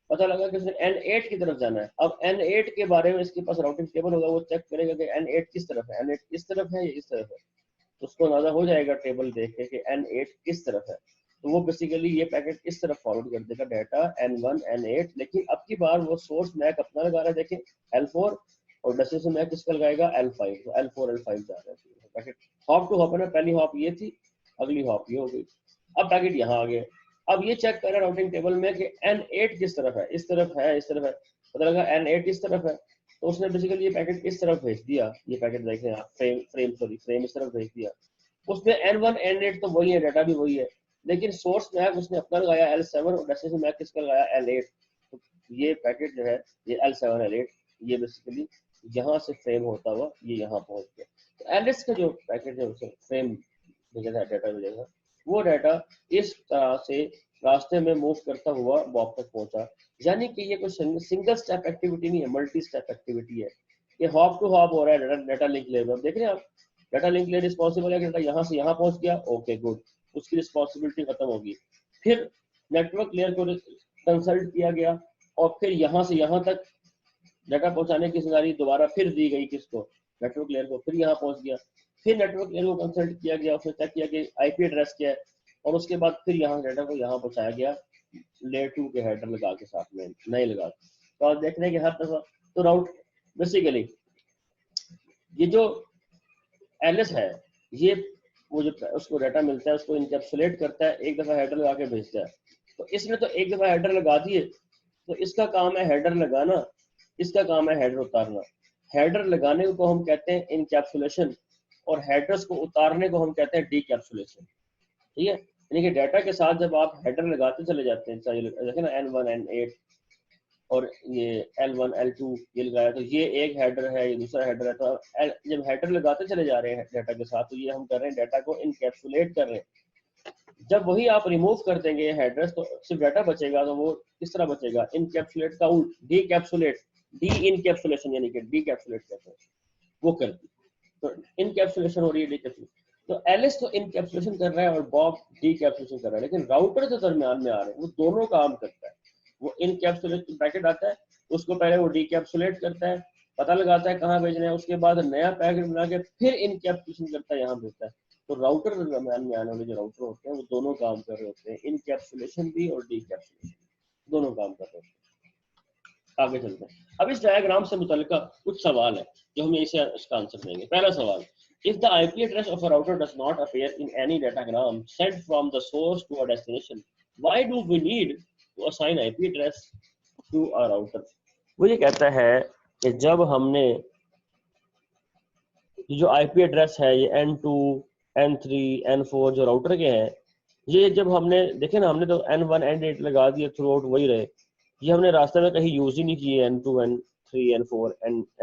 पता लगा कि उसने N8 की तरफ जाना है। अब N8 के बारे में इसके पास राउटिंग टेबल होगा, वो चेक करेगा कि N8 किस तरफ है, N8 इस तरफ है या इस तरफ है, तो उसको अंदाजा हो जाएगा टेबल देख के कि N8 किस तरफ है, तो वो बेसिकली ये पैकेट इस तरफ फॉरवर्ड कर देगा डाटा N1 N8। लेकिन अब की बार वो सोर्स मैक अपना लगा रहा है, देखें L4, और डेस्टिनेशन मैक किसका लगाएगा L5, तो L4 L5 जा रहा है पैकेट। हॉप टू हॉप है ना, पहली हॉप ये थी, अगली हॉप ये हो गई, अब पैकेट यहाँ आ गया। अब ये चेक कर रहा है राउटिंग टेबल में कि N8 किस तरफ है, इस तरफ है, इस तरफ है, पता लगा N8 इस तरफ है, तो उसने बेसिकली ये पैकेट इस तरफ भेज दिया। ये पैकेट देखें आप, फ्रेम इस तरफ भेज दिया। उसमें N1 N8 तो वही है, डाटा भी वही है, लेकिन सोर्स मैक उसने अपना लगाया L7 और डेस्टिनेशन मैक किसका लगाया L8। तो ये पैकेट जो है ये L7 L8, ये बेसिकली यहाँ से फ्रेम होता हुआ ये यहाँ पहुंच गया। तो एलिस का जो पैकेट है उसे फ्रेम भेजा था, डाटा भेजेगा, वो डाटा इस तरह से रास्ते में मूव करता हुआ बॉब तक पहुंचा। यानी कि ये कोई सिंगल स्टेप एक्टिविटी नहीं है, मल्टी स्टेप एक्टिविटी है। ये हॉप टू हॉप हो रहा है डाटा लिंक लेयर। देख रहे हैं आप, डाटा लिंक लेयर रिस्पॉन्सिबल है कि डाटा यहाँ से यहाँ पहुंच गया, ओके गुड, उसकी रिस्पॉन्सिबिलिटी खत्म होगी। फिर नेटवर्क लेयर को कंसल्ट किया गया और फिर यहाँ से यहाँ तक डाटा पहुंचाने की जिम्मेदारी दोबारा फिर दी गई किसको, नेटवर्क लेयर को, फिर यहाँ पहुंच गया। फिर नेटवर्क लेयर को कंसल्ट किया गया, उसने चेक किया कि आईपी एड्रेस क्या है, और उसके बाद फिर यहाँ डाटा को यहाँ पहुंचाया गया लेयर 2 के हेडर लगा के, साथ में नहीं लगा। तो आप देख रहे हैं कि हर तरफ तो राउट बेसिकली ये जो एलएस है, ये वो जो उसको डाटा मिलता है उसको इनकैप्सुलेट करता है, एक दफा हेडर लगा के भेजता है। तो इसने तो एक दफा हेडर लगा दिए, तो इसका काम है हेडर लगाना, इसका काम है हेडर उतारना। हेडर लगाने को हम कहते हैं इनकैप्सुलेशन, और हेडर्स को उतारने को हम कहते हैं डीकैप्सुलेशन। ठीक है, यानी कि डाटा के साथ जब आप हेडर लगाते चले जाते हैं, देखें ना N1 N8 और ये L1 L2 ये लगाया, तो ये एक हेडर है, ये दूसरा हेडर है। तो जब हेडर लगाते चले जा रहे हैं डाटा के साथ, तो ये हम कर रहे हैं डाटा को इनकैप्सुलेट कर रहे हैं। जब वही आप रिमूव कर देंगे हेडर्स, तो सिर्फ डाटा बचेगा, तो वो किस तरह बचेगा, इनकैप्सुलेट का उल्ट, डीकैप्सुलेट, डी इनकैप्सुलेशन यानी कि डीकैप्सुलेट कहते हैं, वो करती। तो इनकैप्सुलेशन हो रही है, डीकैप्सुलेशन। तो एलिस तो इनकैप्सुलेशन कर रहा है और बॉब डीकैप्सुलेशन कर रहा है, लेकिन राउटर जो दरमियान में आ रहे हैं वो दोनों काम करता है। वो इनकैप्सुलेट पैकेट आता है, उसको पहले वो डीकैप्सुलेट करता है, पता लगाता है कहाँ भेजना है, उसके बाद नया पैकेट बना के फिर इनकैप्सुलेशन करता है, यहाँ भेजता है। तो राउटर दरमियान में आने वाले जो राउटर होते हैं वो दोनों काम कर रहे होते हैं, इनकैप्सुलेशन भी और डीकैप्सुलेशन, दोनों काम कर रहे होते हैं। आगे चलते हैं। अब इस डायग्राम से मुतल्लिका कुछ सवाल है जो हम इसे इसका आंसर देंगे। पहला सवाल, if the IP address of a router does not appear in any datagram sent from the source to a destination, why do we need to assign IP address to a router? वो ये कहता है कि जब हमने जो IP address है ये N2 N3 N4 जो राउटर के हैं, ये जब हमने देखे ना, हमने तो N1 N8 लगा दिए थ्रू आउट वही रहे, ये हमने रास्ते में कहीं यूज ही नहीं किए N2 N3 N4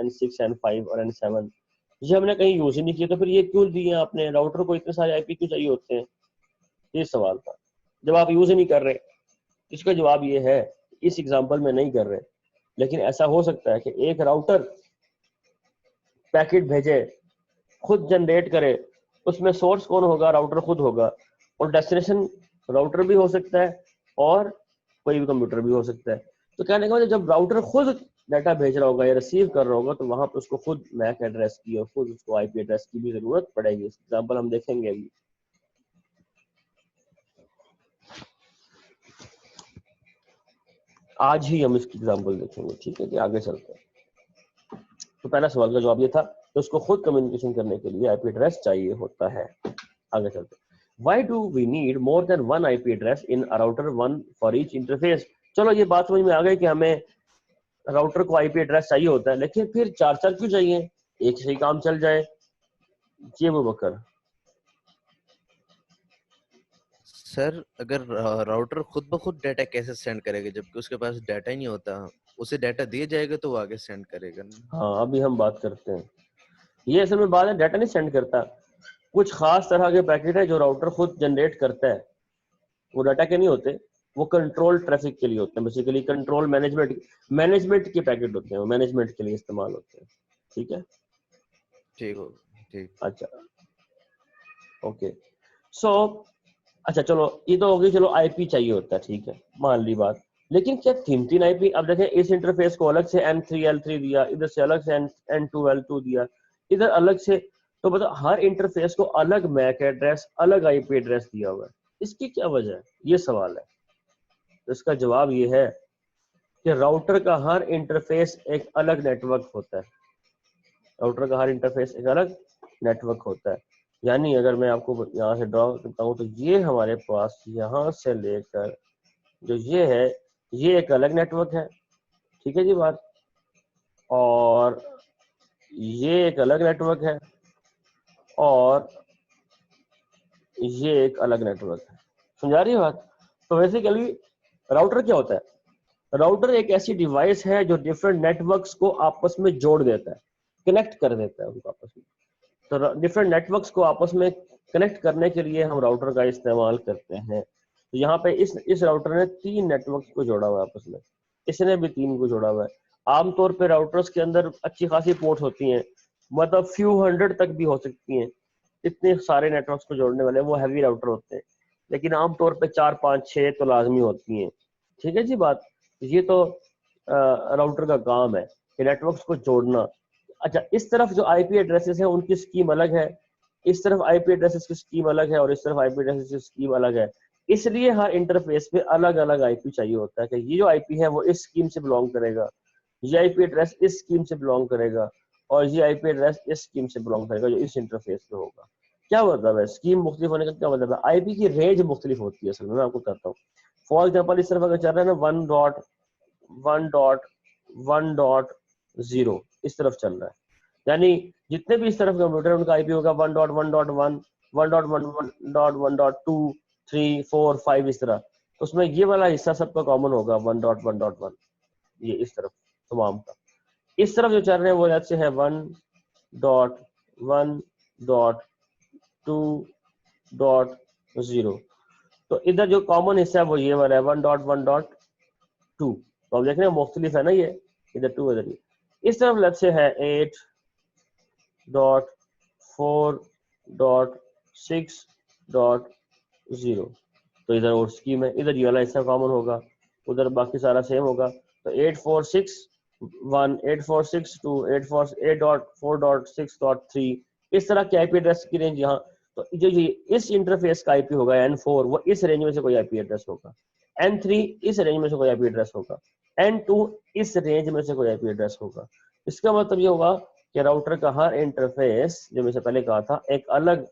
N6 N5 और N7, ये हमने कहीं यूज ही नहीं किया, तो फिर ये क्यों दिए आपने, राउटर को इतने सारे आईपी क्यों चाहिए होते हैं, ये सवाल था। जब आप यूज ही नहीं कर रहे, इसका जवाब ये है, इस एग्जांपल में नहीं कर रहे, लेकिन ऐसा हो सकता है कि एक राउटर पैकेट भेजे, खुद जनरेट करे, उसमें सोर्स कौन होगा, राउटर खुद होगा, और डेस्टिनेशन राउटर भी हो सकता है और कोई भी कंप्यूटर भी हो सकता है। तो कहने का मतलब जब राउटर खुद डाटा भेज रहा होगा या रिसीव कर रहा होगा, तो वहां पर उसको खुद मैक एड्रेस की और खुद उसको आईपी एड्रेस की भी जरूरत पड़ेगी। इस एग्जांपल हम देखेंगे अभी। आज ही हम इसकी एग्जांपल देखेंगे, ठीक है कि आगे चलते हैं। तो पहला सवाल का जवाब ये था कि उसको खुद कम्युनिकेशन करने के लिए आईपी एड्रेस चाहिए होता है। आगे चलते हैं। Why do we need more than one IP address in a router, one for each interface? चलो ये बात समझ में आ गई कि हमें राउटर को आईपी एड्रेस चाहिए होता है, लेकिन फिर चार क्यों चाहिए, एक से ही काम चल जाए। जी अबू बकर। सर अगर राउटर खुद ब खुद डाटा कैसे सेंड करेगा, जबकि उसके पास डाटा ही नहीं होता, उसे डाटा दिया जाएगा तो वो आगे सेंड करेगा। हाँ अभी हम बात करते हैं, ये असल में बात है, डाटा नहीं सेंड करता, कुछ खास तरह के पैकेट है जो राउटर खुद जनरेट करता है, वो डाटा के नहीं होते, वो कंट्रोल ट्रैफिक के लिए होते हैं, बेसिकली कंट्रोल मैनेजमेंट के पैकेट होते हैं, वो मैनेजमेंट के लिए इस्तेमाल होते हैं। ठीक है, ठीक हो, ठीक। अच्छा ओके। सो अच्छा चलो ये तो होगी, चलो आईपी चाहिए होता है, ठीक है, मान ली बात। लेकिन क्या 3 आईपी, अब देखें इस इंटरफेस को अलग से N3L3 दिया, इधर से अलग से N2L2 दिया, इधर अलग से, तो मतलब हर इंटरफेस को अलग मैक एड्रेस, अलग आईपी एड्रेस दिया हुआ है। इसकी क्या वजह है, ये सवाल है। तो इसका जवाब ये है कि राउटर का हर इंटरफेस एक अलग नेटवर्क होता है। राउटर का हर इंटरफेस एक अलग नेटवर्क होता है। यानी अगर मैं आपको यहाँ से ड्रॉ करता हूँ तो ये हमारे पास यहाँ से लेकर जो ये है, ये एक अलग नेटवर्क है, ठीक है जी बात, और ये एक अलग नेटवर्क है, और ये एक अलग नेटवर्क है। समझा रही है बात? तो बेसिकली राउटर क्या होता है? राउटर एक ऐसी डिवाइस है जो डिफरेंट नेटवर्क्स को आपस में जोड़ देता है, कनेक्ट कर देता है उनको आपस में। तो डिफरेंट नेटवर्क्स को आपस में कनेक्ट करने के लिए हम राउटर का इस्तेमाल करते हैं। तो यहाँ पे इस राउटर ने 3 नेटवर्क्स को जोड़ा हुआ है आपस में, इसने भी 3 को जोड़ा हुआ है। आमतौर पे राउटर्स के अंदर अच्छी खासी पोर्ट होती हैं, मतलब फ्यू हंड्रेड तक भी हो सकती हैं। इतने सारे नेटवर्क्स को जोड़ने वाले वो हैवी राउटर होते हैं, लेकिन आमतौर पे 4 5 6 तो लाजमी होती हैं, ठीक है जी बात। ये तो राउटर का काम है कि नेटवर्क्स को जोड़ना। अच्छा, इस तरफ जो आईपी एड्रेसेस है उनकी स्कीम अलग है, इस तरफ आईपी एड्रेसेस की स्कीम अलग है, और इस तरफ आईपी एड्रेसेस की स्कीम अलग है। इसलिए हर इंटरफेस पे अलग अलग आईपी चाहिए होता है कि ये जो आईपी है वो इस स्कीम से बिलोंग करेगा, ये आईपी एड्रेस इस स्कीम से बिलोंग करेगा, और ये आईपी एड्रेस इस स्कीम से बिलोंग करेगा जो इस इंटरफेस पे होगा। क्या मतलब है स्कीम मुख्तलिफ होने का? क्या मतलब है? आईपी की रेंज मुख्तलिफ होती है। असल में मैं आपको कहता हूँ, फॉर एग्जाम्पल इस तरफ अगर चल रहा है ना 1.1.1.0 इस तरफ चल रहा है, यानी जितने भी इस तरफ कंप्यूटर उनका आईपी होगा 1.1.1, 1.1.1.2, 3, 4, 5 इस तरह। तो उसमें ये वाला हिस्सा सबका कॉमन होगा 1.1.1, ये इस तरफ तमाम का। इस तरफ जो चल रहे हैं वो जैसे है 1.1.2.0। तो इधर जो कॉमन हिस्सा है वो ये वाला है 1.1.2। तो आप देख रहे हैं मुख्तलिफ है ना, ये इधर 2 इधर। इस तरफ लेट से है 8.4.6.0। तो इधर और स्कीम है, इधर ये वाला हिस्सा कॉमन होगा, उधर बाकी सारा सेम होगा। तो 8.4.6.1, 8.4.6.2, 8.4.6.3 इस तरह के आईपी एड्रेस की रेंज यहाँ। तो जो ये इस इंटरफेस का आईपी होगा N4, वो इस रेंज में से कोई आईपी एड्रेस होगा। N3 इस रेंज में से कोई आईपी एड्रेस होगा। N2 इस रेंज में से कोई आईपी एड्रेस होगा। इसका मतलब ये होगा कि राउटर का हर इंटरफेस, जो मैंने पहले कहा था, एक अलग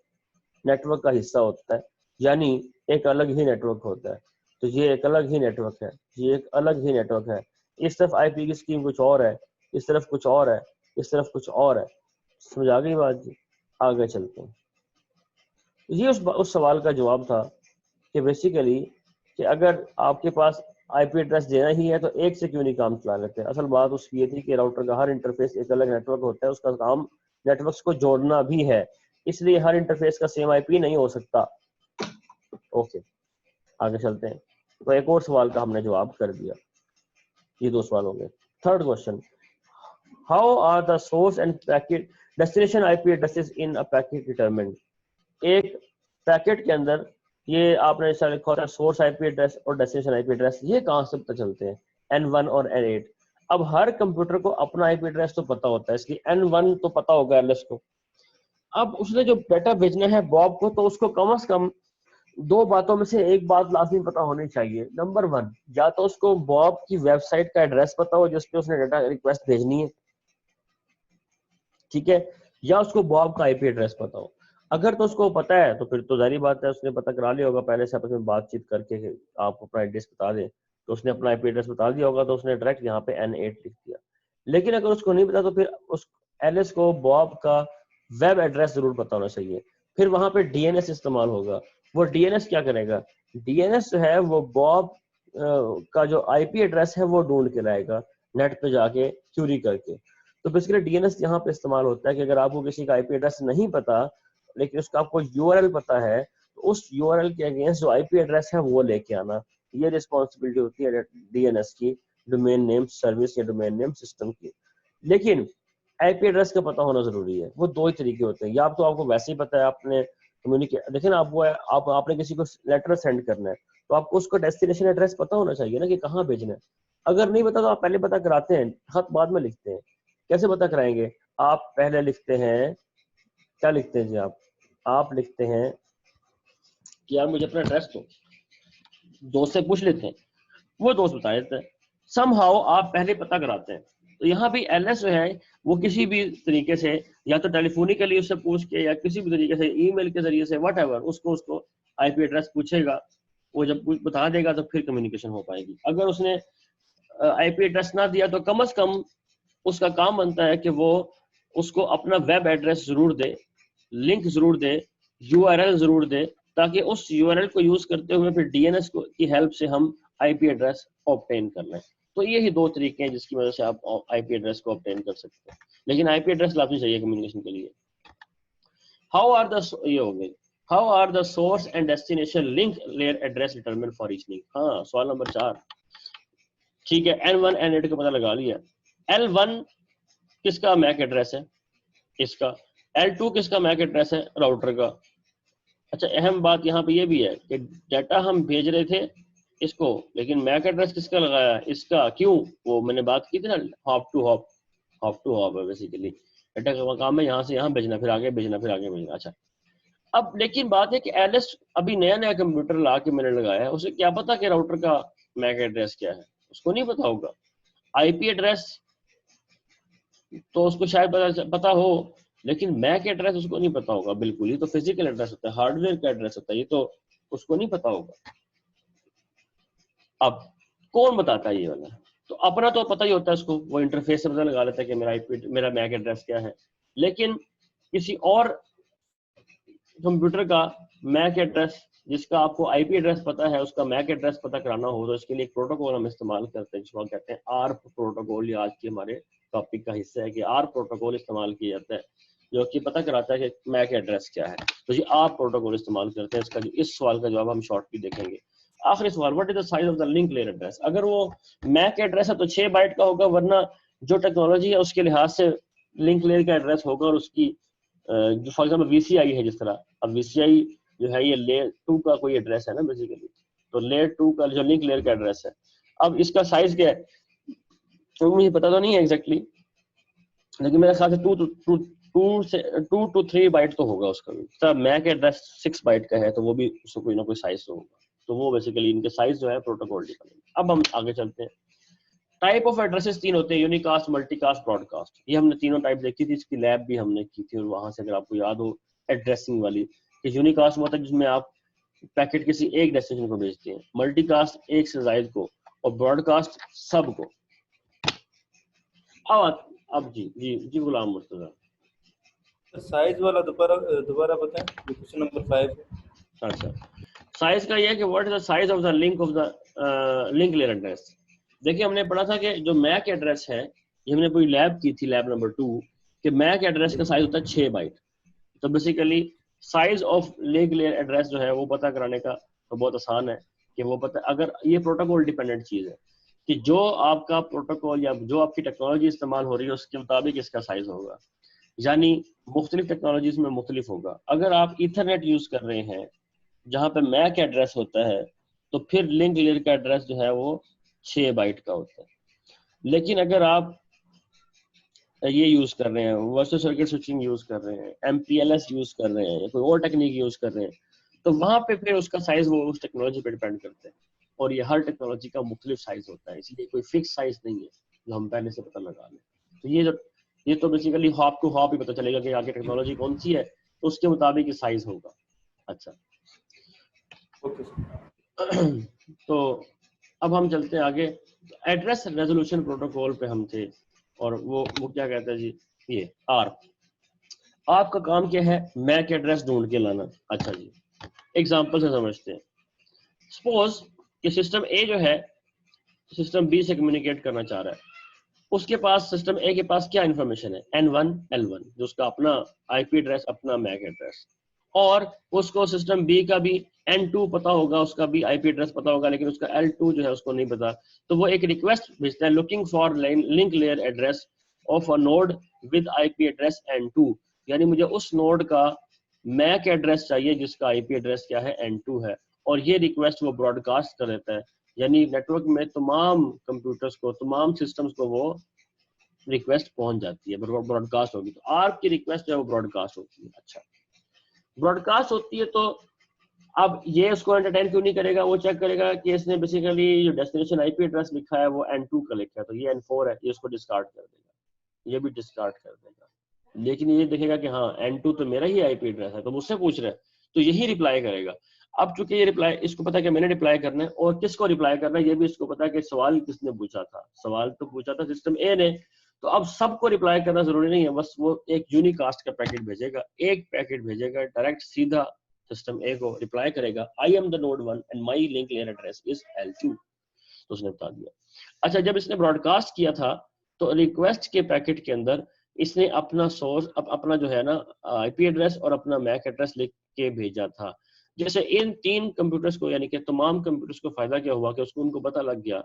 नेटवर्क का हिस्सा होता है, यानी एक अलग ही नेटवर्क होता है। तो ये एक अलग ही नेटवर्क है, ये एक अलग ही नेटवर्क है। इस तरफ आईपी की स्कीम कुछ और है, इस तरफ कुछ और है, इस तरफ कुछ और है। समझ आ गई बात जी? आगे चलते हैं। ये उस सवाल का जवाब था कि बेसिकली कि अगर आपके पास आईपी एड्रेस देना ही है तो एक से क्यों नहीं काम चला लेते। असल बात उसकी ये थी कि राउटर का हर इंटरफेस एक अलग नेटवर्क होता है, उसका काम नेटवर्क्स को जोड़ना भी है, इसलिए हर इंटरफेस का सेम आईपी नहीं हो सकता। ओके, आगे चलते हैं। तो एक और सवाल का हमने जवाब कर दिया, ये 2 सवाल हो गए। Third question, how are the source and packet destination IP addresses in a packet determined. एक पैकेट के अंदर ये आपने ऐसा लिखा होता है सोर्स आईपी एड्रेस और डेस्टिनेशन आईपी एड्रेस, ये कहाँ से पता चलते हैं? N1 और N8। अब हर कंप्यूटर को अपना आईपी एड्रेस तो पता होता है, इसलिए N1 तो पता होगा एलएस को। अब उसने जो डाटा भेजना है बॉब को, तो उसको कम से कम 2 बातों में से एक बात लाजमी पता होनी चाहिए। नंबर 1, या तो उसको बॉब की वेबसाइट का एड्रेस पता हो जिस पे उसने डाटा रिक्वेस्ट भेजनी है, ठीक है, या उसको बॉब का आईपी एड्रेस पता हो। अगर तो उसको पता है तो फिर तो जारी बात है, उसने पता करा लिया होगा पहले से आपस में बातचीत करके कि आप अपना एड्रेस बता दें, तो उसने अपना आईपी एड्रेस बता दिया होगा, तो उसने डायरेक्ट यहाँ पे N8 लिख दिया। लेकिन अगर उसको नहीं पता तो फिर उस एलएस को बॉब का वेब एड्रेस जरूर पता होना चाहिए। फिर वहां पे डीएनएस इस्तेमाल होगा। वो डीएनएस क्या करेगा? डीएनएस जो है वो बॉब का जो आईपी एड्रेस है वो ढूंढ के लाएगा नेट पे जाके क्यूरी करके। तो बेसिकली डीएनएस यहाँ पे इस्तेमाल होता है कि अगर आपको किसी का आईपी एड्रेस नहीं पता लेकिन उसका आपको यूआरएल पता है, तो उस यूआरएल के अगेंस्ट जो आईपी एड्रेस है वो लेके आना। ये रिस्पॉन्सिबिलिटी होती है डीएनएस की, डोमेन नेम सर्विस या डोमेन नेम सिस्टम की। लेकिन आईपी एड्रेस का पता होना जरूरी है। वो 2 ही तरीके होते हैं, या तो आपको वैसे ही पता है आपने कम्युनिकेट, देखें ना आप वो है, आपने किसी को लेटर सेंड करना है तो आपको उसका डेस्टिनेशन एड्रेस पता होना चाहिए ना कि कहाँ भेजना है। अगर नहीं पता तो आप पहले पता कराते हैं, खत बाद में लिखते हैं। कैसे पता कराएंगे? आप पहले लिखते हैं, क्या लिखते हैं जी आप लिखते हैं कि यार मुझे अपना एड्रेस दो, दोस्त से पूछ लेते हैं, वो दोस्त बता देते हैं। समहाउ आप पहले पता कराते हैं। तो यहाँ भी एलएस जो है वो किसी भी तरीके से, या तो टेलीफोनिकली उससे पूछ के, या किसी भी तरीके से ईमेल के जरिए से, व्हाटएवर, उसको आईपी एड्रेस पूछेगा। वो जब बता देगा तो फिर कम्युनिकेशन हो पाएगी। अगर उसने आईपी एड्रेस ना दिया तो कम से कम उसका काम बनता है कि वो उसको अपना वेब एड्रेस जरूर दे, लिंक जरूर दे, यूआरएल जरूर दे, ताकि उस यूआरएल को यूज करते हुए फिर डीएनएस की हेल्प से हम आईपी एड्रेस ऑब्टेन कर लें। तो ये ही 2 तरीके हैं जिसकी वजह से आप आईपी एड्रेस को ऑब्टेन कर सकते हैं, लेकिन आईपी एड्रेस लाजमी चाहिए कम्युनिकेशन के लिए। हाउ आर द, ये हो गई, how are the source and destination link layer address determine for each link. हाँ, सवाल नंबर 4, ठीक है। N1 N8 का पता लगा लिया। L1 किसका मैक एड्रेस है? इसका। L2 किसका मैक एड्रेस है? राउटर का। अच्छा, अहम बात यहाँ पे ये भी है कि डाटा हम भेज रहे थे इसको, लेकिन मैक एड्रेस किसका लगाया? इसका। क्यों? वो मैंने बात की थी ना, हॉप टू हॉप है बेसिकली। डाटा का काम है यहाँ से यहाँ भेजना, फिर आगे भेजना, फिर आगे भेजना। अच्छा, अब लेकिन बात है कि एलएस अभी नया कंप्यूटर ला के मैंने लगाया है, उसे क्या पता कि राउटर का मैक एड्रेस क्या है? उसको नहीं पता होगा। आईपी एड्रेस तो उसको शायद पता हो, लेकिन मैक एड्रेस उसको नहीं पता होगा बिल्कुल ही। तो फिजिकल एड्रेस होता है, हार्डवेयर का एड्रेस होता है, ये तो उसको नहीं पता होगा। अब कौन बताता है ये वाला? तो अपना तो पता ही होता है उसको, वो इंटरफेस से पता लगा लेता है कि मेरा मैक एड्रेस क्या है। लेकिन किसी और कंप्यूटर का मैक एड्रेस, जिसका आपको आईपी एड्रेस पता है, उसका मैक एड्रेस पता कराना हो, तो इसके लिए एक प्रोटोकॉल हम इस्तेमाल करते हैं जिसको कहते हैं आर्प प्रोटोकॉल। ये आज के हमारे टॉपिक का हिस्सा है कि आर्प प्रोटोकॉल इस्तेमाल किया जाता है, जो कि पता कराता है कि मैक एड्रेस क्या है। तो ये आर्प प्रोटोकॉल इस्तेमाल करते हैं। इसका इस सवाल का जवाब हम शॉर्टली देखेंगे। आखिरी सवाल, what is the size of the link layer address? अगर वो मैक एड्रेस है तो 6 बाइट का होगा, वरना जो टेक्नोलॉजी है उसके लिहाज से लिंक लेयर का एड्रेस होगा। और उसकी जो फॉर एग्जाम्पल वीसीआई है, जिस तरह अब वीसीआई जो है ये लेयर 2 का कोई एड्रेस है ना बेसिकली, तो लेयर 2 का जो लिंक लेयर का एड्रेस है, अब इसका साइज क्या है तो मुझे पता तो नहीं है एग्जैक्टली, लेकिन मेरे ख्याल से 2 to 3 बाइट तो होगा उसका भी। तो मैक एड्रेस 6 बाइट का है, तो वो भी उसको कोई ना कोई साइज तो होगा। तो वो बेसिकली इनके साइज जो है प्रोटोकॉल डिपेंड। अब हम आगे चलते हैं। टाइप ऑफ एड्रेसेस 3 होते हैं, यूनिकास्ट, मल्टीकास्ट, ब्रॉडकास्ट। ये हमने तीनों टाइप देखी थी, इसकी लैब भी हमने की थी, और वहां से अगर आपको याद हो एड्रेसिंग वाली, कि यूनिकास्ट मतलब जिसमें आप पैकेट किसी एक डेस्टिनेशन को भेजते हैं, मल्टीकास्ट एक से ज्यादा को, और ब्रॉडकास्ट सबको। अब जी गुलाम मुर्तजा, साइज वाला दोबारा बताएं, क्वेश्चन नंबर 5। अच्छा, साइज का ये है कि what is the size of the link layer address. देखिए, हमने पढ़ा था कि जो मैक एड्रेस है, ये हमने पूरी लैब की थी, लैब नंबर 2, कि मैक एड्रेस का साइज होता है 6 बाइट। तो basically size of link layer address जो है वो पता कराने का तो बहुत आसान है कि वो पता, अगर ये प्रोटोकॉल डिपेंडेंट चीज है कि जो आपका प्रोटोकॉल या जो आपकी टेक्नोलॉजी इस्तेमाल हो रही है उसके मुताबिक इसका साइज होगा, यानी मुख्तलिफ टेक्नोलॉजीज में मुख्तलिफ होगा। अगर आप ईथरनेट यूज कर रहे हैं जहाँ पे मैक एड्रेस होता है, तो फिर लिंक लेयर का एड्रेस जो है वो 6 बाइट का होता है। लेकिन अगर आप ये यूज कर रहे हैं, वर्चुअल सर्किट स्विचिंग यूज कर रहे हैं, एमपीएलएस यूज कर रहे हैं, या कोई और टेक्निक यूज कर रहे हैं, तो वहां पे फिर उसका साइज वो उस टेक्नोलॉजी पे डिपेंड करते हैं। और ये हर टेक्नोलॉजी का मुख्तलिफ साइज होता है, इसलिए कोई फिक्स साइज नहीं है जो हम पहले से पता लगा लें। तो ये तो बेसिकली हॉप टू हॉप ही पता चलेगा कि आगे टेक्नोलॉजी कौन सी है, तो उसके मुताबिक साइज होगा। अच्छा, तो अब हम चलते हैं आगे। एड्रेस रेजोल्यूशन प्रोटोकॉल पे हम थे, और वो क्या कहता है जी, ये आर्प। आपका काम क्या है? मैक एड्रेस ढूंढ के लाना। अच्छा जी, एग्जांपल से समझते हैं। सपोज कि सिस्टम ए जो है सिस्टम बी से कम्युनिकेट करना चाह रहा है, उसके पास सिस्टम ए के पास क्या इंफॉर्मेशन है? N1 L1, जो उसका अपना आईपी एड्रेस, अपना मैक एड्रेस, और उसको सिस्टम बी का भी N2 पता होगा, उसका भी आईपी एड्रेस पता होगा, लेकिन उसका L2 जो है उसको नहीं पता। तो वो एक रिक्वेस्ट भेजता है, looking for link layer address of a node with IP address N2, यानी मुझे उस नोड का मैक एड्रेस चाहिए जिसका आईपी एड्रेस क्या है N2 है, और ये रिक्वेस्ट वो ब्रॉडकास्ट कर देता है, यानी नेटवर्क में तमाम कंप्यूटर्स को, तमाम सिस्टम्स को वो रिक्वेस्ट पहुंच जाती है, ब्रॉडकास्ट होगी। तो आपकी रिक्वेस्ट जो है वो ब्रॉडकास्ट होती है। अच्छा, ब्रॉडकास्ट होती है तो अब ये उसको एंटरटेन क्यों नहीं करेगा, वो चेक करेगा कि इसने बेसिकली जो डेस्टिनेशन आईपी एड्रेस लिखा है वो N2 का लिखा है, तो ये N4 है, ये उसको डिस्कार्ड कर देगा, ये भी डिस्कार्ड कर देगा। लेकिन ये देखेगा कि हाँ N2 तो मेरा ही आईपी एड्रेस है, तो मुझसे पूछ रहा है, तो यही रिप्लाई करेगा। अब चूंकि ये रिप्लाई, इसको पता है कि मैंने रिप्लाई करना है और किसको रिप्लाई करना है, ये भी इसको पता है कि सवाल किसने पूछा था, सवाल तो पूछा था सिस्टम ए ने, तो अब सबको रिप्लाई करना जरूरी नहीं है, बस वो एक यूनिकास्ट का पैकेट भेजेगा, एक पैकेट भेजेगा डायरेक्ट सीधा सिस्टम ए को, रिप्लाई करेगा I am the node 1 and my link layer address is L2, तो उसने बता दिया। अच्छा, जब इसने ब्रॉडकास्ट किया था तो रिक्वेस्ट के पैकेट के अंदर इसने अपना सोर्स, अपना जो है ना आईपी एड्रेस और अपना मैक एड्रेस लिख के भेजा था। जैसे इन 3 कंप्यूटर्स को, यानी कि तमाम कंप्यूटर्स को फायदा क्या हुआ कि उसको उनको पता लग गया